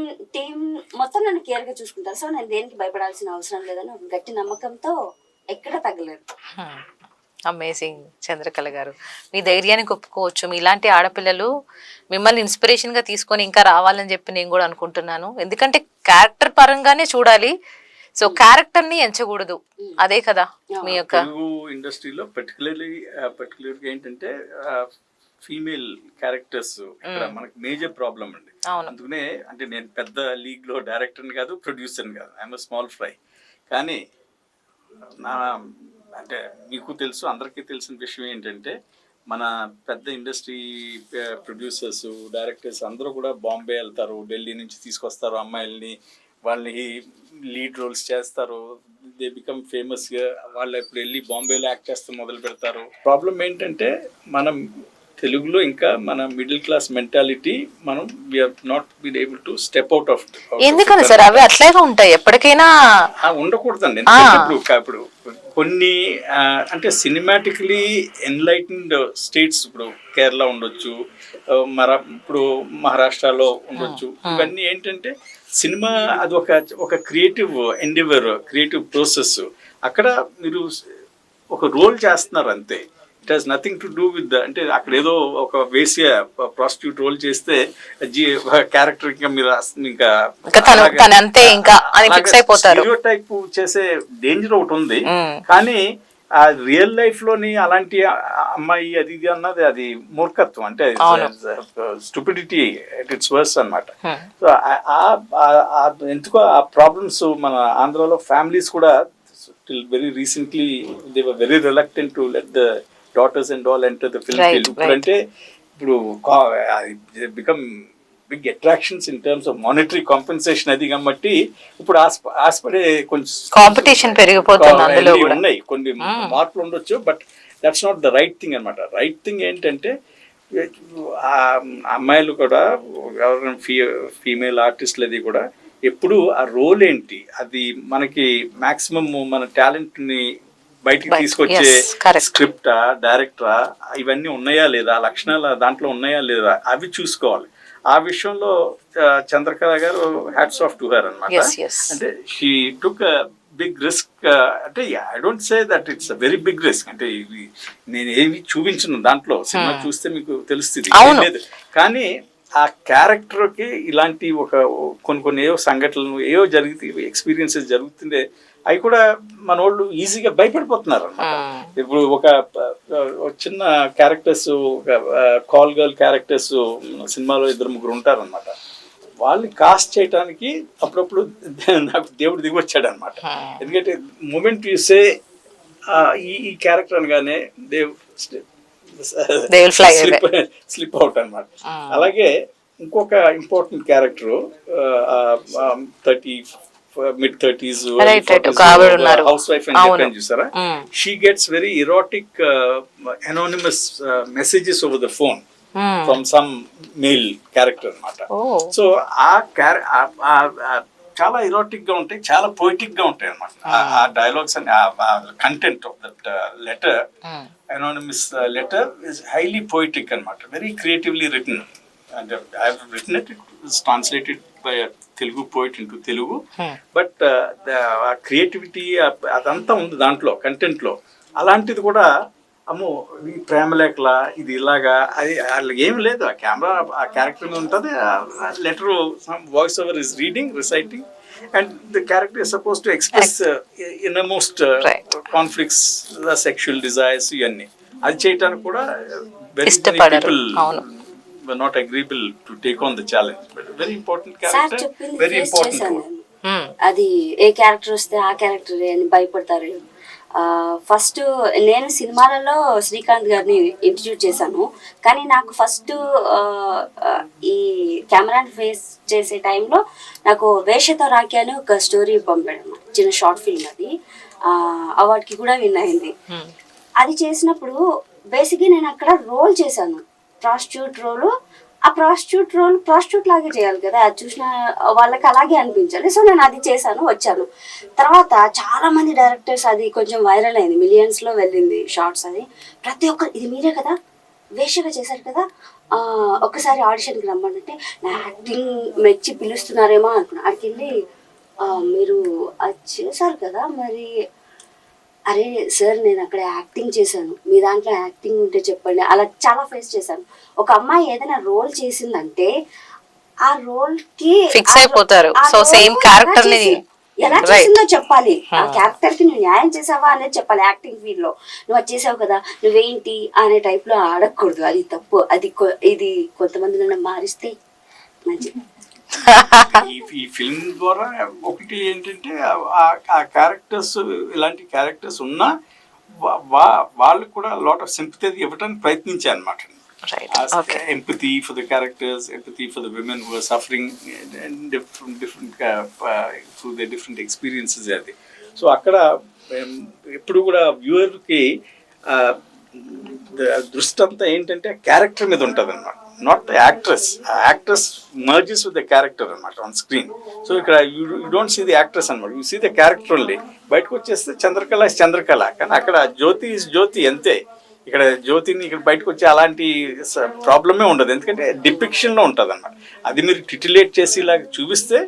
మొత్తం నన్ను కేర్గా చూసుకుంటారు. సో నేను దేనికి భయపడాల్సిన అవసరం లేదని ఒక గట్టి నమ్మకంతో ఎక్కడ తగ్గలేదు. అమేజింగ్ చంద్రకళ గారు, మీ ధైర్యానికి ఒప్పుకోవచ్చు. మీలాంటి ఆడపిల్లలు మిమ్మల్ని ఇన్స్పిరేషన్ గా తీసుకొని ఇంకా రావాలని చెప్పి నేను కూడా అనుకుంటున్నాను. ఎందుకంటే క్యారెక్టర్ పరంగానే చూడాలి, సో క్యారెక్టర్ ని ఎంచకూడదు. అదే కదా మీ యొక్క తెలుగు ఇండస్ట్రీలో పర్టికులర్గా ఏంటంటే ఫీమేల్ క్యారెక్టర్స్ ఇక్కడ మనకి మేజర్ ప్రాబ్లం అండి. అందుకనే అంటే నేను పెద్ద లీగ్ లో డైరెక్టర్ని కాదు, ప్రొడ్యూసర్ని కాదు, ఐఎమ్ స్మాల్ ఫ్రై. కానీ నా అంటే మీకు తెలుసు, అందరికీ తెలిసిన విషయం ఏంటంటే మన పెద్ద ఇండస్ట్రీ ప్రొడ్యూసర్స్, డైరెక్టర్స్ అందరూ కూడా బాంబే వెళ్తారు, ఢిల్లీ నుంచి తీసుకొస్తారు అమ్మాయిల్ని, వాళ్ళని లీడ్ రోల్స్ చేస్తారు, దే బికమ్ ఫేమస్గా. వాళ్ళు ఇప్పుడు వెళ్ళి బాంబేలో యాక్ట్ చేస్తూ మొదలు పెడతారు. ప్రాబ్లం ఏంటంటే మనం తెలుగులో ఇంకా మన మిడిల్ క్లాస్ మెంటాలిటీ మనం we're not been able to step out of. ఎందుకని సార్ అవి అట్లాగే ఉంటాయి ఎప్పటికైనా? ఉండకూడదండి. ఎందుకంటే ఇప్పుడు కొన్ని అంటే సినిమాటికలీ ఎన్లైటెన్డ్ స్టేట్స్, ఇప్పుడు కేరళ ఉండొచ్చు, ఇప్పుడు మహారాష్ట్రలో ఉండొచ్చు. ఇవన్నీ ఏంటంటే సినిమా అది ఒక క్రియేటివ్ ఎండివర్, క్రియేటివ్ ప్రాసెస్. అక్కడ మీరు ఒక రోల్ చేస్తున్నారు అంతే. It has nothing to do with అంటే అక్కడ ఏదో ఒక వేశ్య ప్రాస్టిట్యూట్ రోల్ చేస్తే క్యారెక్టర్ ఇంకా మీరు ఇంకా స్టీరియోటైప్ చేసే డేంజర్ ఒకటి ఉంది. కానీ ఆ రియల్ లైఫ్ లోని అలాంటి అమ్మాయి అది ఇది అన్నది అది మూర్ఖత్వం, అంటే స్టూపిడిటీ ఎట్ ఇట్స్ వర్స్ అన్నమాట. సో ఎందుకో ఆ ప్రాబ్లమ్స్ మన ఆంధ్రాలో ఫ్యామిలీస్ కూడా till very recently they were very reluctant to let the daughters and all enter the film field. ఇప్పుడంటే ఇప్పుడు become big attractions in terms of monetary compensation అది కాబట్టి ఇప్పుడు ఆస్పడే కొంచెం కాంపిటీషన్ పెరిగిపోతుంది, అందులో కూడా ఉన్నాయి కొన్ని మార్పులు ఉండొచ్చు. But that's not the right thing అన్నమాట. రైట్ థింగ్ ఏంటంటే అమ్మాయిలు కూడా ఎవరైనా ఫీమేల్ ఆర్టిస్టులు అది కూడా ఎప్పుడు ఆ రోల్ ఏంటి, అది మనకి మాక్సిమం మన టాలెంట్ ని బయటికి తీసుకొచ్చే స్క్రిప్టా, డైరెక్టరా, ఇవన్నీ ఉన్నాయా లేదా, లక్షణాలు దాంట్లో ఉన్నాయా లేదా, అవి చూసుకోవాలి. ఆ విషయంలో చంద్రకళ గారు హ్యాట్స్ ఆఫ్ టు హర్ అన్నమాట. అంటే షీ టుక్ బిగ్ రిస్క్. అంటే I don't say that it's a very big risk. అంటే ఇది నేను ఏమి చూపించను దాంట్లో, సినిమా చూస్తే మీకు తెలుస్తుంది లేదు. కానీ ఆ క్యారెక్టర్కి ఇలాంటి కొన్ని ఏవో సంఘటనలు ఏవో ఎక్స్పీరియన్సెస్ జరుగుతుండే, అవి కూడా మన వాళ్ళు ఈజీగా భయపడిపోతున్నారు అన్నమాట. ఇప్పుడు ఒక చిన్న క్యారెక్టర్స్, కాల్ గర్ల్ క్యారెక్టర్స్ సినిమాలో 2-3 ఉంటారు అనమాట. వాళ్ళని కాస్ట్ చేయడానికి అప్పుడప్పుడు నాకు దేవుడు దిగొచ్చాడు అనమాట. ఎందుకంటే మూమెంట్ చూసే ఈ క్యారెక్టర్ అనగానే స్లిప్ అవుట్ అన్నమాట. అలాగే ఇంకొక important character mid-30s house wife అని చెప్పాను చూసారా, she gets very erratic anonymous messages over the phone from some male character అన్నమాట. సో చాలా ఇరాటిక్ గా ఉంటాయి, చాలా పోయిటిక్ గా ఉంటాయి అన్నమాట ఆ dialogues and content of that letter. Anonymous letter is highly poetic అన్నమాట, very creatively written, and I have written it. It was translated by a Telugu poet into Telugu, but the creativity అదంతా ఉంది దాంట్లో content లో. అలాంటిది కూడా అమ్మో ఈ ప్రేమలేఖలా ఇది ఇలాగా అది వాళ్ళకి ఏమి లేదు. ఆ కెమెరా ఆ క్యారెక్టర్ ఉంటుంది, letter voice over is reading, reciting, and the character is supposed to express innermost conflicts, the sexual desires ఇవన్నీ. అది చేయడానికి కూడా very many people were not agreeable to take on the challenge, but very important character, very important role. అది ఏ character వస్తే ఆ character అని భయపడతారు. First నేను సినిమాలలో శ్రీకాంత్ గారిని ఇంట్రడ్యూస్ చేశాను, కానీ నాకు ఫస్ట్ ఈ కెమెరాని ఫేస్ చేసే టైంలో నాకు వేషతో రాకి అని ఒక స్టోరీ పంపాడు, చిన్న షార్ట్ ఫిల్మ్. అది అవార్డ్కి కూడా విన్ అయింది. అది చేసినప్పుడు బేసిక్గా నేను అక్కడ రోల్ చేశాను, ప్రాస్టిట్యూట్ రోలు. ఆ ప్రాస్టిట్యూట్ లాగే చేయాలి కదా, అది చూసిన వాళ్ళకి అలాగే అనిపించాలి. సో నేను అది చేశాను, వచ్చాను. తర్వాత చాలా మంది డైరెక్టర్స్, అది కొంచెం వైరల్ అయింది, మిలియన్స్లో వెళ్ళింది షార్ట్స్. అది ప్రతి ఒక్కరు ఇది మీరే కదా, వేషగా చేశారు కదా, ఒక్కసారి ఆడిషన్కి రమ్మంటే నా యాక్టింగ్ మెచ్చి పిలుస్తున్నారేమో అనుకున్నా. అక్కడికి వెళ్ళి మీరు అది చేశారు కదా, మరి అరే సార్ నేను అక్కడ యాక్టింగ్ చేశాను, మీ దాంట్లో యాక్టింగ్ ఉంటే చెప్పండి, అలా చాలా ఫేస్ చేశాను. ఒక అమ్మాయి ఏదైనా రోల్ చేసిందంటే ఆ రోల్ కి ఫిక్స్ అయిపోతారు. సో సేమ్ క్యారెక్టర్ ని ఎలా చేసిందో చెప్పాలి, ఆ క్యారెక్టర్ కి నువ్వు న్యాయం చేసావా అనేది చెప్పాలి. యాక్టింగ్ ఫీల్డ్ లో నువ్వు అది చేసావు కదా, నువ్వేంటి అనే టైప్ లో అడగకూడదు, అది తప్పు. ఇది కొంతమంది నన్ను మారిస్తే మంచిది. ఈ ఫిల్మ్ ద్వారా ఒకటి ఏంటంటే ఆ క్యారెక్టర్స్, ఇలాంటి క్యారెక్టర్స్ ఉన్నా వాళ్ళకు కూడా లాట్ ఆఫ్ సింపతి ఇవ్వడానికి ప్రయత్నించాను అనమాట. Empathy for the characters, empathy for the women who are suffering different through the different experiences అది. సో అక్కడ ఎప్పుడు కూడా వ్యూవర్కి దృష్టి అంతా ఏంటంటే క్యారెక్టర్ మీద ఉంటుంది అనమాట, not the actress. Actress merges with the character అనమాట ఆన్ స్క్రీన్. సో ఇక్కడ you don't see the actress అనమాట, you see the character only. బయటకు వచ్చేస్తే చంద్రకళ ఇస్ చంద్రకళ, కానీ అక్కడ జ్యోతి ఇస్ జ్యోతి అంతే. ఇక్కడ జ్యోతిని ఇక్కడ బయటకు వచ్చే అలాంటి ప్రాబ్లమే ఉండదు, ఎందుకంటే డిపిక్షన్లో ఉంటుంది అన్నమాట. అది మీరు టిటిలేట్ చేసి ఇలా చూపిస్తే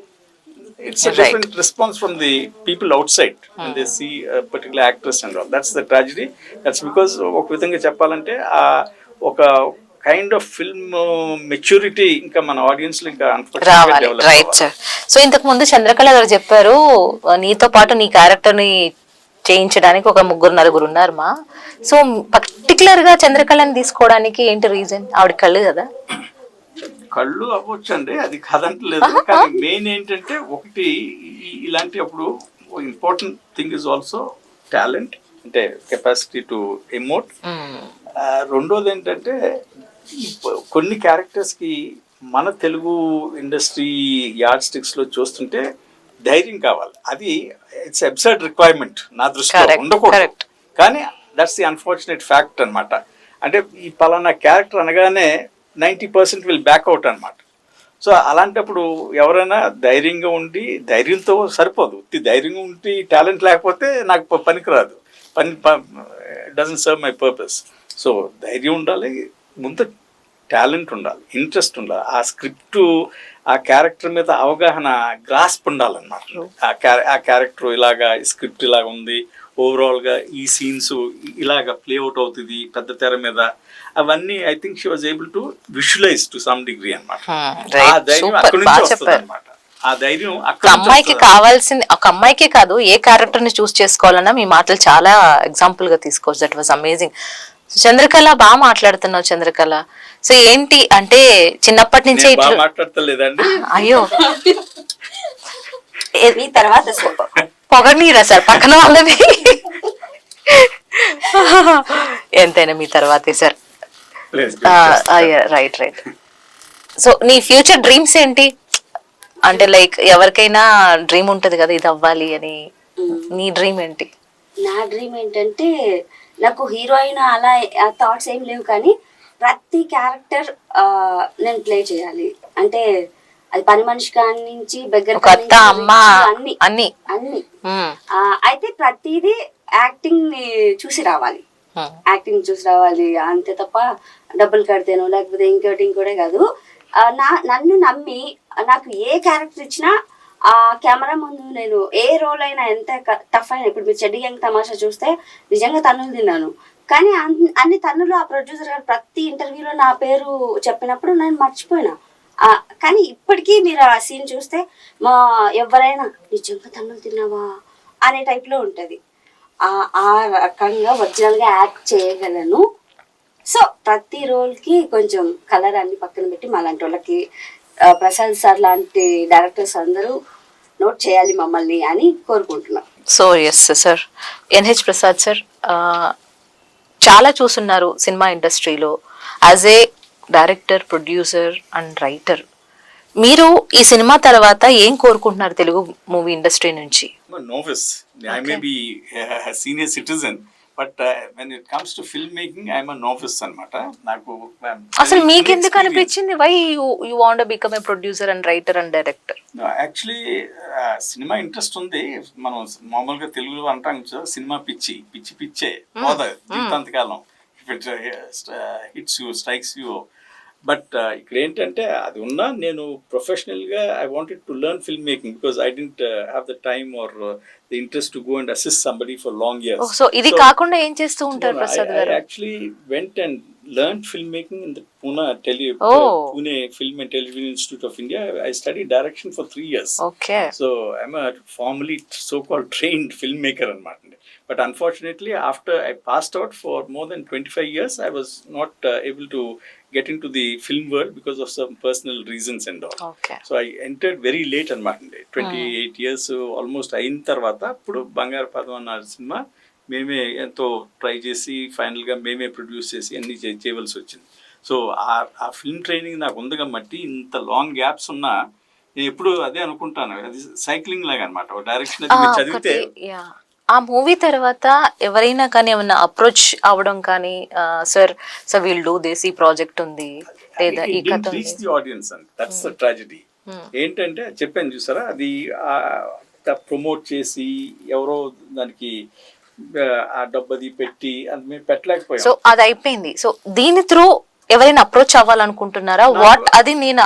it's a different response from the people outside when they see a particular actress and all. That's the tragedy. That's because ఒక విధంగా చెప్పాలంటే ఒక కైండ్ ఆఫ్ ఫిల్మ్ మెచ్యూరిటీ ఇంకా మన ఆడియన్స్ లో ఇంకా రావాలి. Right sir. సో ఇంతకు ముందు చంద్రకళ గారు చెప్పారు నీతో పాటు నీ క్యారెక్టర్ ని చేయించడానికి ఒక 3-4 ఉన్నారు మా. సో పర్టికులర్ గా చంద్రకళని తీసుకోవడానికి ఏంటి రీజన్? ఆవిడ కళ్ళు కదా, కళ్ళు అవ్వచ్చండి, అది కాదంటలేదు. కానీ మెయిన్ ఏంటంటే ఒకటి ఇలాంటి అప్పుడు important thing is also talent, అంటే కెపాసిటీ టు ఎమోట్. రెండోది ఏంటంటే కొన్ని క్యారెక్టర్స్కి మన తెలుగు ఇండస్ట్రీ యార్డ్ స్టిక్స్లో చూస్తుంటే ధైర్యం కావాలి. అది ఇట్స్ అబ్సర్డ్ రిక్వైర్మెంట్ నా దృష్టిలో ఉండకూడదు, కానీ దట్స్ ది అన్ఫార్చునేట్ ఫ్యాక్ట్ అనమాట. అంటే ఈ పలానా క్యారెక్టర్ అనగానే 90% విల్ బ్యాక్అవుట్ అనమాట. సో అలాంటప్పుడు ఎవరైనా ధైర్యంగా ఉండి, ధైర్యంతో సరిపోదు, ధైర్యంగా ఉండి టాలెంట్ లేకపోతే నాకు పనికిరాదు, doesn't serve my purpose. So ధైర్యం ఉండాలి, ముందు టాలెంట్ ఉండాలి, ఇంట్రెస్ట్ ఉండాలి, ఆ స్క్రిప్ట్ ఆ క్యారెక్టర్ మీద అవగాహన, గ్రాస్ప్ ఉండాలన్నమాట. ఆ క్యారెక్టర్ ఇలాగా, స్క్రిప్ట్ ఇలాగ ఉంది, ఓవరాల్గా ఈ సీన్స్ ఇలాగ ప్లే అవుట్ అవుతుంది పెద్ద తెర మీద, అవన్నీ I think she was able to visualise to some degree అనమాట. ఆ ధైర్యం అక్కడి నుంచి వస్తుంది అనమాట. ఆ ధైర్యం అమ్మాయికి కావాల్సింది, ఒక అమ్మాయికే కాదు ఏ క్యారెక్టర్ ని చూస్ చేసుకోవాలన్నా మీ మాటలు చాలా ఎగ్జాంపుల్ గా తీసుకోవచ్చు. That was amazing. చంద్రకళ బాగా మాట్లాడుతున్నావు చంద్రకళ. సో ఏంటి అంటే చిన్నప్పటి నుంచే ఇట్లా మాట్లాడతలేదండి? అయ్యో మీ తర్వాత పొగనీరా సార్ పక్కన వాళ్ళని. ఎంతైనా మీ తర్వాతే సార్. Right right. సో నీ ఫ్యూచర్ డ్రీమ్స్ ఏంటి? అంటే లైక్ ఎవరికైనా డ్రీమ్ ఉంటది కదా ఇది అవ్వాలి అని, నీ డ్రీమ్ ఏంటి? నా డ్రీమ్ ఏంటంటే నాకు హీరోయిన్ అలా థాట్స్ ఏం లేవు, కానీ ప్రతి క్యారెక్టర్ నేను ప్లే చేయాలి. అంటే అది పని మనిషి కాడి నుంచి అన్ని అన్ని అన్ని అయితే ప్రతిదీ యాక్టింగ్ ని చూసి రావాలి, యాక్టింగ్ చూసి రావాలి అంతే తప్ప డబ్బులు కడితేనో లేకపోతే ఇంకోటి కాదు. నన్ను నమ్మి నాకు ఏ క్యారెక్టర్ ఇచ్చినా ఆ కెమెరా ముందు నేను ఏ రోల్ అయినా ఎంత టఫ్ అయినా, ఇప్పుడు మీరు చెడ్డి యంగ్ తమాషా చూస్తే నిజంగా తన్నులు తిన్నాను, కానీ అన్ని తన్నులు ఆ ప్రొడ్యూసర్ గారు ప్రతి ఇంటర్వ్యూలో నా పేరు చెప్పినప్పుడు నేను మర్చిపోయినా. కానీ ఇప్పటికీ మీరు ఆ సీన్ చూస్తే ఎవరైనా నిజంగా తన్నులు తిన్నావా అనే టైప్లో ఉంటుంది. ఆ రకంగా ఒరిజినల్గా యాక్ట్ చేయగలను. సో ప్రతి రోల్కి కొంచెం కలర్ అన్ని పక్కన పెట్టి మాలాంటి వాళ్ళకి ప్రసాద్ సార్ లాంటి డైరెక్టర్స్ అందరూ నోట్ చేయాలి మమ్మల్ని అని కోరుకుంటున్నాం. So yes sir, NH Prasad sir చాలా చూస్తున్నారు సినిమా ఇండస్ట్రీలో as a director, producer and writer. మీరు ఈ సినిమా తర్వాత ఏం కోరుకుంటున్నారు తెలుగు మూవీ ఇండస్ట్రీ నుంచి? Novice, I may be senior citizen, but when it comes to film making I'm a novice అన్నమాట. నాకు అసలు మీకు ఎందుకు అనిపించింది why you want to become a producer and writer and director? Actually సినిమా ఇంట్రెస్ట్ ఉంది. మనం మామూలుగా తెలుగులో అంటాం సినిమా పిచ్చే పోదా జీవితాంతకాలం. If it hits you, strikes you, but ఇక్కడ ఏంటంటే అది ఉన్నా నేను ప్రొఫెషనల్గా I wanted to learn film making because I dent have the time or the interest to go and assist somebody for long years. So ఇది కాకుండా ఏం చేస్తూ ఉంటారు ప్రసాద్ గారు? I actually went and learned filmmaking in the Pune Film and Television Institute of India. I studied direction for 3 years. Okay. So I'm a formally so-called trained filmmaker and Martin. But unfortunately, after I passed out for more than 25 years, I was not able to get into the film world because of some personal reasons and all. Okay. So I entered very late on Martin Day. 28 years almost అయిన తర్వాత ఇప్పుడు బంగారు పదం అన్న cinema మేమే ఎంతో try చేసి ఫైనల్గా మేమే ప్రొడ్యూస్ చేసి అన్ని చేయవలసి వచ్చింది. సో ఆ ఫిల్మ్ ట్రైనింగ్ నాకు ఉంది కాబట్టి ఇంత లాంగ్ గ్యాప్స్ ఉన్నా నేను ఎప్పుడు అదే అనుకుంటాను, అది సైక్లింగ్ లాగా అనమాట. డైరెక్షన్ అది మీరు చదివితే ఆ మూవీ తర్వాత ఎవరైనా కానీ ఏమన్నా అప్రోచ్ అవ్వడం కానీ సార్ వీల్ డూ దిస్, ఈ ప్రాజెక్ట్ ఉంది లేదా ఈ కథ reach the audience and that's the tragedy. ఏంటంటే చెప్పాను చూసారా, అది ప్రమోట్ చేసి ఎవరో దానికి ఆ డబ్బది పెట్టి అది మేము పెట్టలేకపోయాం. సో అది అయిపోయింది. సో దీని త్రూ ఎవరైనా అప్రోచ్ అవ్వాలనుకుంటున్నారా? వాట్ అది నేను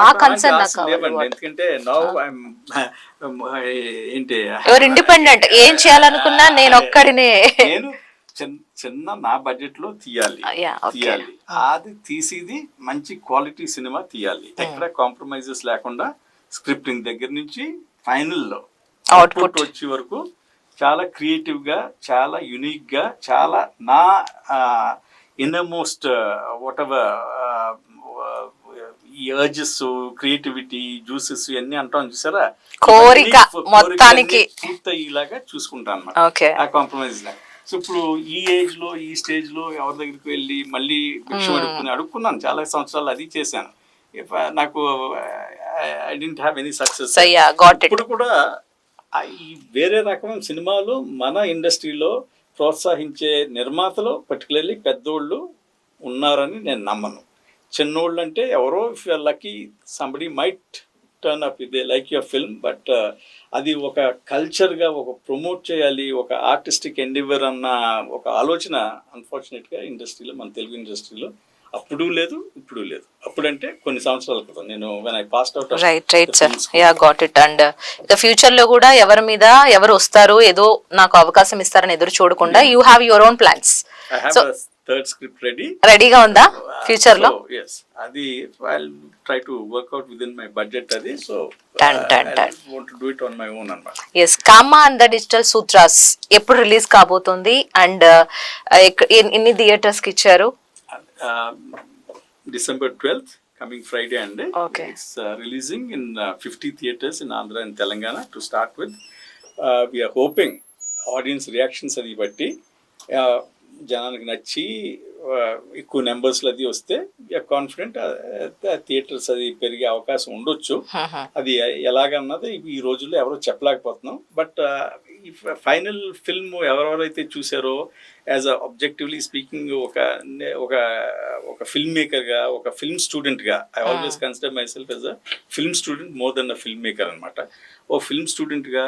ఆ కన్సర్న్ నాకు లేవండి, ఎందుకంటే నౌ ఐఎమ్ ఏంటి ఎవరు ఇండిపెండెంట్, ఏం చేయాలనుకున్నా నేను ఒక్కడినే, నేను చిన్న నా బడ్జెట్ లో తీయాలి. అది తీసేది మంచి క్వాలిటీ సినిమా తీయాలి, ఎక్కడ కాంప్రమైజెస్ లేకుండా స్క్రిప్టింగ్ దగ్గర నుంచి ఫైనల్ లో అవుట్పుట్ వచ్చే వరకు చాలా క్రియేటివ్ గా, చాలా యునిక్ గా, చాలా నా ఇన్నర్మోస్ట్ వాట్ ఎవర్ ఈ అర్జెస్, క్రియేటివిటీ, జ్యూసెస్ ఇవన్నీ అంటాం చూసారా, కోరిక మొత్తానికి ఇలాగా చూసుకుంటాను అన్నమాట, ఆ కాంప్రమైజ్ లాగా. సో ఇప్పుడు ఈ ఏజ్ లో ఈ స్టేజ్ లో ఎవరి దగ్గరికి వెళ్ళి మళ్ళీ భిక్ష అడుక్కున్నాను చాలా సంవత్సరాలు, అది చేశాను. నాకు I didn't have any success. ఇప్పుడు కూడా ఈ వేరే రకమైన సినిమాలు మన ఇండస్ట్రీలో ప్రోత్సహించే నిర్మాతలు పర్టికులర్లీ పెద్దోళ్ళు ఉన్నారని నేను నమ్మను. చిన్నోళ్ళు అంటే ఎవరో if you're lucky somebody might turn up ఇదే లైక్ యువర్ ఫిల్మ్, బట్ అది ఒక కల్చర్గా ఒక ప్రమోట్ చేయాలి, ఒక ఆర్టిస్టిక్ ఎండివర్ అన్న ఒక ఆలోచన అన్ఫార్చునేట్గా ఇండస్ట్రీలో, మన తెలుగు ఇండస్ట్రీలో అప్పుడు లేదు, ఇప్పుడు లేదు. అప్పుడంటే కొన్ని సంవత్సరాల క్రితం నేను when I passed out of right sir, yeah got it. And ఇక ఫ్యూచర్ లో కూడా ఎవరి మీద ఎవరు వస్తారు, ఏదో నాకు అవకాశం ఇస్తారని ఎదురు చూడకుండా you have your own plans. I have a third script రెడీగా ఉందా ఫ్యూచర్ లో? Yes, అది I'll try to work out within my budget అది. So I want to do it on my own అన్నమాట. Yes, Kama and the digital Sutras ఎప్పుడు release కాబోతుంది and ఎన్ని theatres కి ఇచ్చారు? December 12th, coming Friday, and okay, it's releasing in 50 theaters in Andhra and Telangana to start with. We are hoping audience reactions అది బట్టి జనానికి నచ్చి ఎక్కువ నెంబర్స్లో అది వస్తే వీఆర్ కాన్ఫిడెంట్ థియేటర్స్ అది పెరిగే అవకాశం ఉండొచ్చు. అది ఎలాగన్నది ఈ రోజుల్లో ఎవరో చెప్పలేకపోతున్నాం. బట్ ఈ ఫైనల్ ఫిల్మ్ ఎవరెవరైతే చూసారో యాజ్ అ ఆబ్జెక్టివ్లీ స్పీకింగ్ ఒక ఫిల్మ్ మేకర్గా, ఒక ఫిల్మ్ స్టూడెంట్గా, I always consider myself as a film student more than a film maker అనమాట. ఓ ఫిల్మ్ స్టూడెంట్గా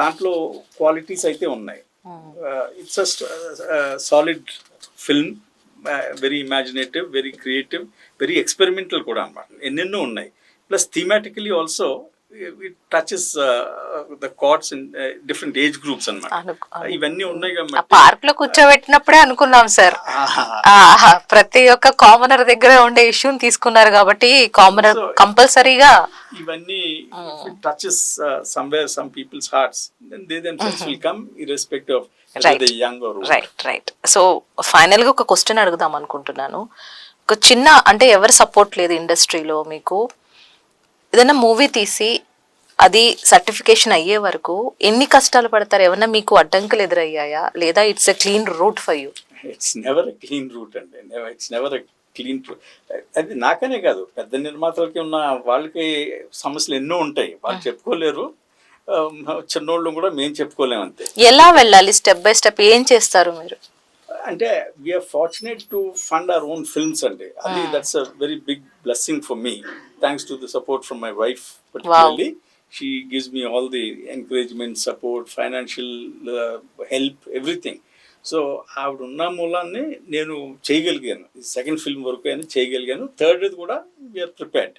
దాంట్లో క్వాలిటీస్ అయితే ఉన్నాయి. It's a solid film, very imaginative, very creative, very experimental కూడా అన్నమాట. ఎన్నెన్నో ఉన్నాయి. Plus thematically also it touches the chords in different age groups అన్నమాట. ఇవన్నీ ఉన్నాయి కాబట్టి పార్క్ లో కూర్చోబెట్టినప్పుడే అనుకున్నాం సార్, ప్రతి ఒక్క కామనర్ దగ్గర ఉండే ఇష్యూని తీసుకున్నారు కాబట్టి కామనర్ కంపల్సరీగా ఇవన్నీ touches somewhere some people's hearts, then they themselves will come irrespective of whether they young or old. Right. So final గా ఒక క్వశ్చన్ అడుగుదాం అనుకుంటున్నాను. ఒక చిన్న, అంటే ఎవరు సపోర్ట్ లేదు ఇండస్ట్రీలో, మీకు ఏదైనా మూవీ తీసి అది సర్టిఫికేషన్ అయ్యే వరకు ఎన్ని కష్టాలు పడతారు? ఏమన్నా మీకు అడ్డంకులు ఎదురయ్యాయా, లేదా it's a clean route for you? It's never a clean route అండి, it's never a clean route. అది నాకనే కాదు, పెద్ద నిర్మాతలకి ఉన్న వాళ్ళకి సమస్యలు ఎన్నో ఉంటాయి, వాళ్ళు చెప్పుకోలేరు. చిన్నోళ్ళు కూడా మేము చెప్పుకోలేము అంతే. ఎలా వెళ్ళాలి స్టెప్ బై స్టెప్, ఏం చేస్తారు మీరు? అంటే we're fortunate to fund our own films అండి, అది that's a very big blessing for me, thanks to the support from my wife particularly. She gives me all the encouragement, support, financial help, everything. So ఆవిడ ఉన్న మూలాన్ని నేను చేయగలిగాను. Second film వరకు అయినా చేయగలిగాను. థర్డ్ది కూడా we're prepared.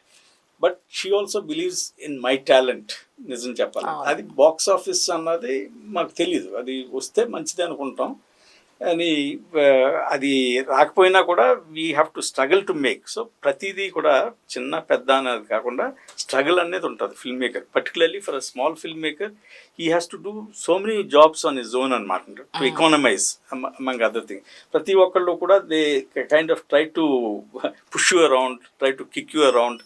But she also believes in my talent. నిజం చెప్పాలి, అది బాక్స్ ఆఫీస్ అన్నది మాకు తెలియదు. అది వస్తే మంచిది అనుకుంటాం, అని అది రాకపోయినా కూడా we have to struggle to make. So ప్రతిదీ కూడా చిన్న పెద్ద అనేది కాకుండా స్ట్రగుల్ అనేది ఉంటుంది film maker. Particularly for a small film maker, he has to do so many jobs on his own అనమాట, టు ఎకానమైజ్ అమంగ్ అదర్ థింగ్. ప్రతి ఒక్కళ్ళు కూడా they kind of try to push you around, try to kick you around.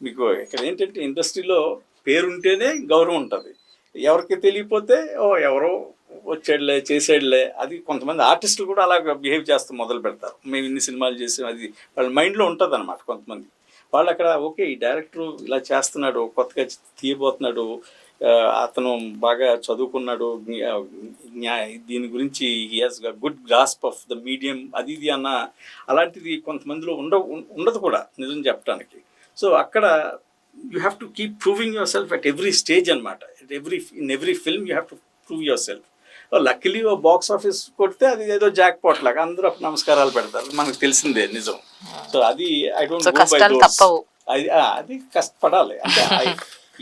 మీకు ఇక్కడ ఏంటంటే ఇండస్ట్రీలో పేరుంటేనే గౌరవం ఉంటుంది. ఎవరికి తెలియపోతే ఎవరో వచ్చేళ్ళే చేసేళ్ళే, అది కొంతమంది ఆర్టిస్టులు కూడా అలాగ బిహేవ్ చేస్తూ మొదలు పెడతారు. మేము ఇన్ని సినిమాలు చేసాం, అది వాళ్ళ మైండ్లో ఉంటుంది అనమాట. కొంతమంది వాళ్ళు అక్కడ ఓకే ఈ డైరెక్టరు ఇలా చేస్తున్నాడు, కొత్తగా తీయబోతున్నాడు, అతను బాగా చదువుకున్నాడు, దీని గురించి he has good grasp of the medium, అది ఇది అన్న అలాంటిది కొంతమందిలో ఉండదు కూడా నిజం చెప్పడానికి. సో అక్కడ you have to keep proving yourself at every stage అనమాట. In every film you have to prove yourself. Luckily box office కొడితే అది ఏదో జాక్ పాట్ లాగా అందరూ నమస్కారాలు పెడతారు, మనకు తెలిసిందే నిజం. సో అది I don't go by those. అది కష్టపడాలి. అంటే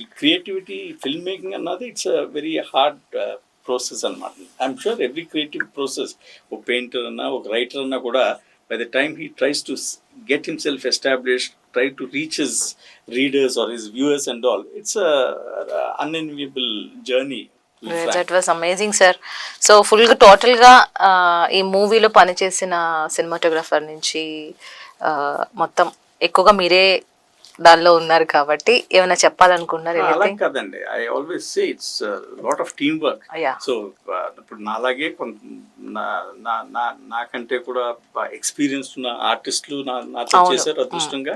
ఈ క్రియేటివిటీ ఫిల్మ్ మేకింగ్ అన్నది it's a very hard process అనమాట. I'm sure every creative process, ఒక పెయింటర్ అన్నా ఒక రైటర్ అన్నా కూడా by the time he tries to get himself established, try to reach his readers or his viewers and all, it's a unenviable journey. That was amazing sir. So ఫుల్గా టోటల్గా ఈ మూవీలో పనిచేసిన సినిమాటోగ్రాఫర్ నుంచి మొత్తం ఎక్కువగా మీరే దానిలో ఉన్నారు కాబట్టి ఏమైనా చెప్పాలనుకున్నారు? అలా కదండి, I always say it's lot of team work. So ఇప్పుడు నాలాగే నాకంటే కూడా ఎక్స్పీరియన్స్ ఉన్న ఆర్టిస్టులు నాతో చేశారు అదృష్టంగా.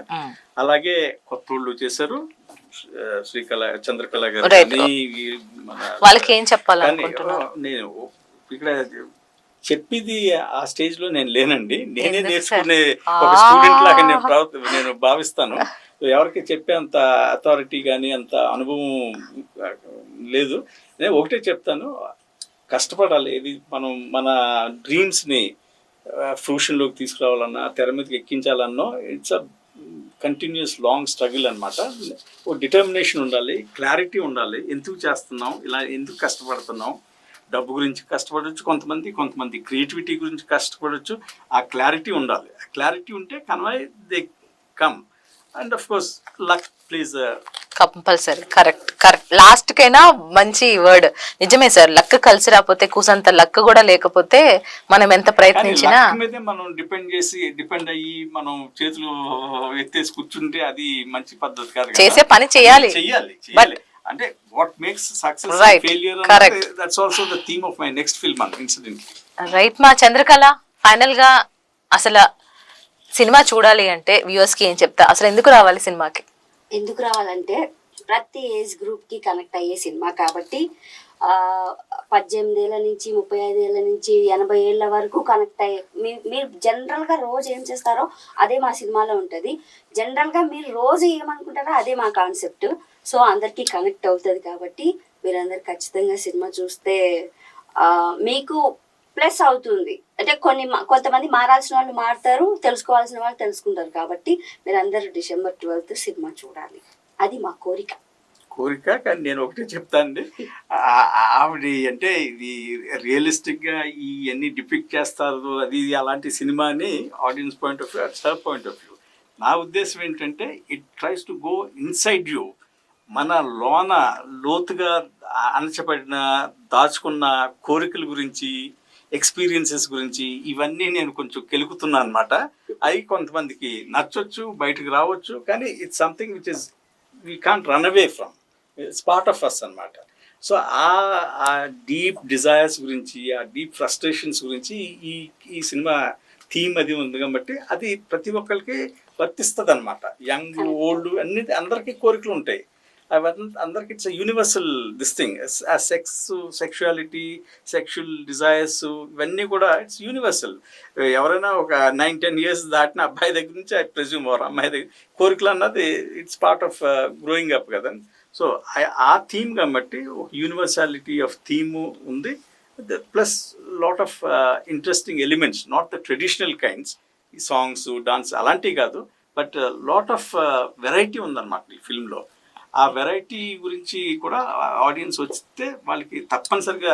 అలాగే కొత్త వాళ్ళు చేశారు, చంద్రకళ గారు. వాళ్ళకి ఏం చెప్పాలనుకుంటున్నారు? నేను ఇక్కడ చెప్పేది ఆ స్టేజ్ లో నేను లేనండి, నేనే నేర్చుకునే ఒక స్టూడెంట్ లాగా నేను భావిస్తాను. ఎవరికి చెప్పే అంత అథారిటీ కానీ అంత అనుభవం లేదు. నేను ఒకటే చెప్తాను, కష్టపడాలి. ఇది మనం మన డ్రీమ్స్ని ఫ్రూషన్లోకి తీసుకురావాలన్నా, తెర మీదకి ఎక్కించాలన్నో it's a continuous long struggle అనమాట. ఓ డిటర్మినేషన్ ఉండాలి, క్లారిటీ ఉండాలి, ఎందుకు చేస్తున్నాం, ఇలా ఎందుకు కష్టపడుతున్నాం. డబ్బు గురించి కష్టపడవచ్చు కొంతమంది క్రియేటివిటీ గురించి కష్టపడవచ్చు. ఆ క్లారిటీ ఉండాలి. ఆ క్లారిటీ ఉంటే convey they come. And of course luck please compulsory. Correct last కైనా మంచి వర్డ్. నిజమే సార్, లక్ కలిసి రాకపోతే కూసంత లక్ కూడా లేకపోతే మనం ఎంత ప్రయత్నించినా మీదే మనం డిపెండ్ అయ్యి మనం చేతులు ఎత్తేసి కూర్చుంటే అది మంచి పద్ధతి కాదు. చేసే పని చేయాలి. అంటే what makes success failure, that's also the theme of my next film incidentally. Right. మా చంద్రకళ ఫైనల్ గా అసలు సినిమా చూడాలి అంటే వ్యూవర్స్ కి ఏం చెప్తా? అసలు ఎందుకు రావాలి సినిమాకి? ఎందుకు రావాలంటే ప్రతి ఏజ్ గ్రూప్ కి కనెక్ట్ అయ్యే సినిమా కాబట్టి 18 ఏళ్ళ నుంచి 35 ఏళ్ళ నుంచి 80 ఏళ్ళ వరకు కనెక్ట్ అయ్యే మీరు జనరల్గా రోజు ఏం చేస్తారో అదే మా సినిమాలో ఉంటుంది. జనరల్గా మీరు రోజు ఏమనుకుంటారో అదే మా కాన్సెప్ట్. సో అందరికీ కనెక్ట్ అవుతుంది కాబట్టి మీరందరు ఖచ్చితంగా సినిమా చూస్తే మీకు ప్లస్ అవుతుంది. అంటే కొంతమంది మారాల్సిన వాళ్ళు మారుతారు, తెలుసుకోవాల్సిన వాళ్ళు తెలుసుకుంటారు. కాబట్టి మీరందరూ December 12th సినిమా చూడాలి, అది మా కోరిక. కానీ నేను ఒకటే చెప్తానండి, ఆవిడ అంటే ఇది రియలిస్టిక్గా ఇవన్నీ డిపిక్ట్ చేస్తారు, అది ఇది అలాంటి సినిమా అని audience point of view, sir point of view. నా ఉద్దేశం ఏంటంటే it tries to go inside you. మన లోతుగా అణచబడిన దాచుకున్న కోరికల గురించి, ఎక్స్పీరియన్సెస్ గురించి ఇవన్నీ నేను కొంచెం కెలుకుతున్నాను అనమాట. అవి కొంతమందికి నచ్చొచ్చు, బయటకు రావచ్చు, కానీ it's something which is we can't run away from, it's part of us అనమాట. సో ఆ డీప్ డిజైర్స్ గురించి, ఆ డీప్ ఫ్రస్ట్రేషన్స్ గురించి ఈ సినిమా థీమ్ అది ఉంది కాబట్టి అది ప్రతి ఒక్కరికి వర్తిస్తుంది అనమాట. యంగ్ ఓల్డ్ అన్ని అందరికీ కోరికలు ఉంటాయి. అందరికి it's universal this thing. Sexuality, sexual desires ఇవన్నీ కూడా ఇట్స్ యూనివర్సల్. ఎవరైనా ఒక 9-10 years దాటిన అబ్బాయి దగ్గర నుంచి ఐ ప్రెజ్యూమ్ ఆర్ అమ్మాయి దగ్గర కోరికలు అన్నది it's part of growing up కదా. సో ఆ థీమ్ కాబట్టి ఒక యూనివర్సాలిటీ ఆఫ్ థీము ఉంది. Plus lot of interesting elements, not the traditional kinds, ఈ సాంగ్స్ డాన్స్ అలాంటివి కాదు, బట్ లాట్ ఆఫ్ వెరైటీ ఉందన్నమాట ఈ ఫిల్మ్లో. ఆ వెరైటీ గురించి కూడా ఆడియన్స్ వస్తే వాళ్ళకి తప్పనిసరిగా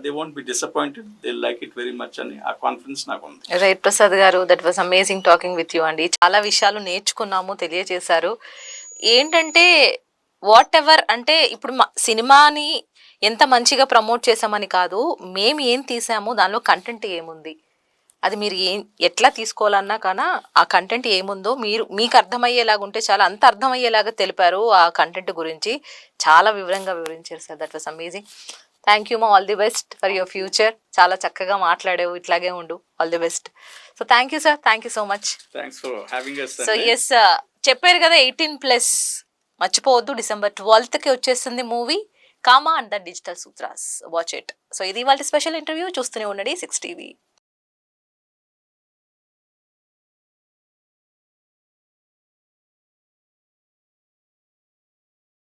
they won't be disappointed, they like it very much అని ఆ కాన్ఫిడెన్స్ నాకు ఉంది. రైట్ ప్రసాద్ గారు, that was amazing talking with you అండి. చాలా విషయాలు నేర్చుకున్నాము, తెలియజేశారు. ఏంటంటే వాట్ ఎవర్ అంటే ఇప్పుడు సినిమాని ఎంత మంచిగా ప్రమోట్ చేసామని కాదు, మేము ఏం తీసాము, దానిలో కంటెంట్ ఏముంది, అది మీరు ఎట్లా తీసుకోవాలన్నా కానీ ఆ కంటెంట్ ఏముందో మీకు అర్థమయ్యేలాగా ఉంటే చాలా, అంత అర్థమయ్యేలాగా తెలిపారు ఆ కంటెంట్ గురించి. చాలా వివరంగా వివరించారు sir. That was amazing. Thank you మా, all the best for your future. చాలా చక్కగా మాట్లాడావు, ఇట్లాగే ఉండు. All the best. So thank you sir, thank you so much. Thanks for having us. So yes, చెప్పారు కదా 18+, మర్చిపోవద్దు. December 12th వచ్చేస్తుంది movie Kama and the digital sutras. Watch it. So ఇది వాళ్ళ స్పెషల్ ఇంటర్వ్యూ. చూస్తూనే ఉండండి 6 TV.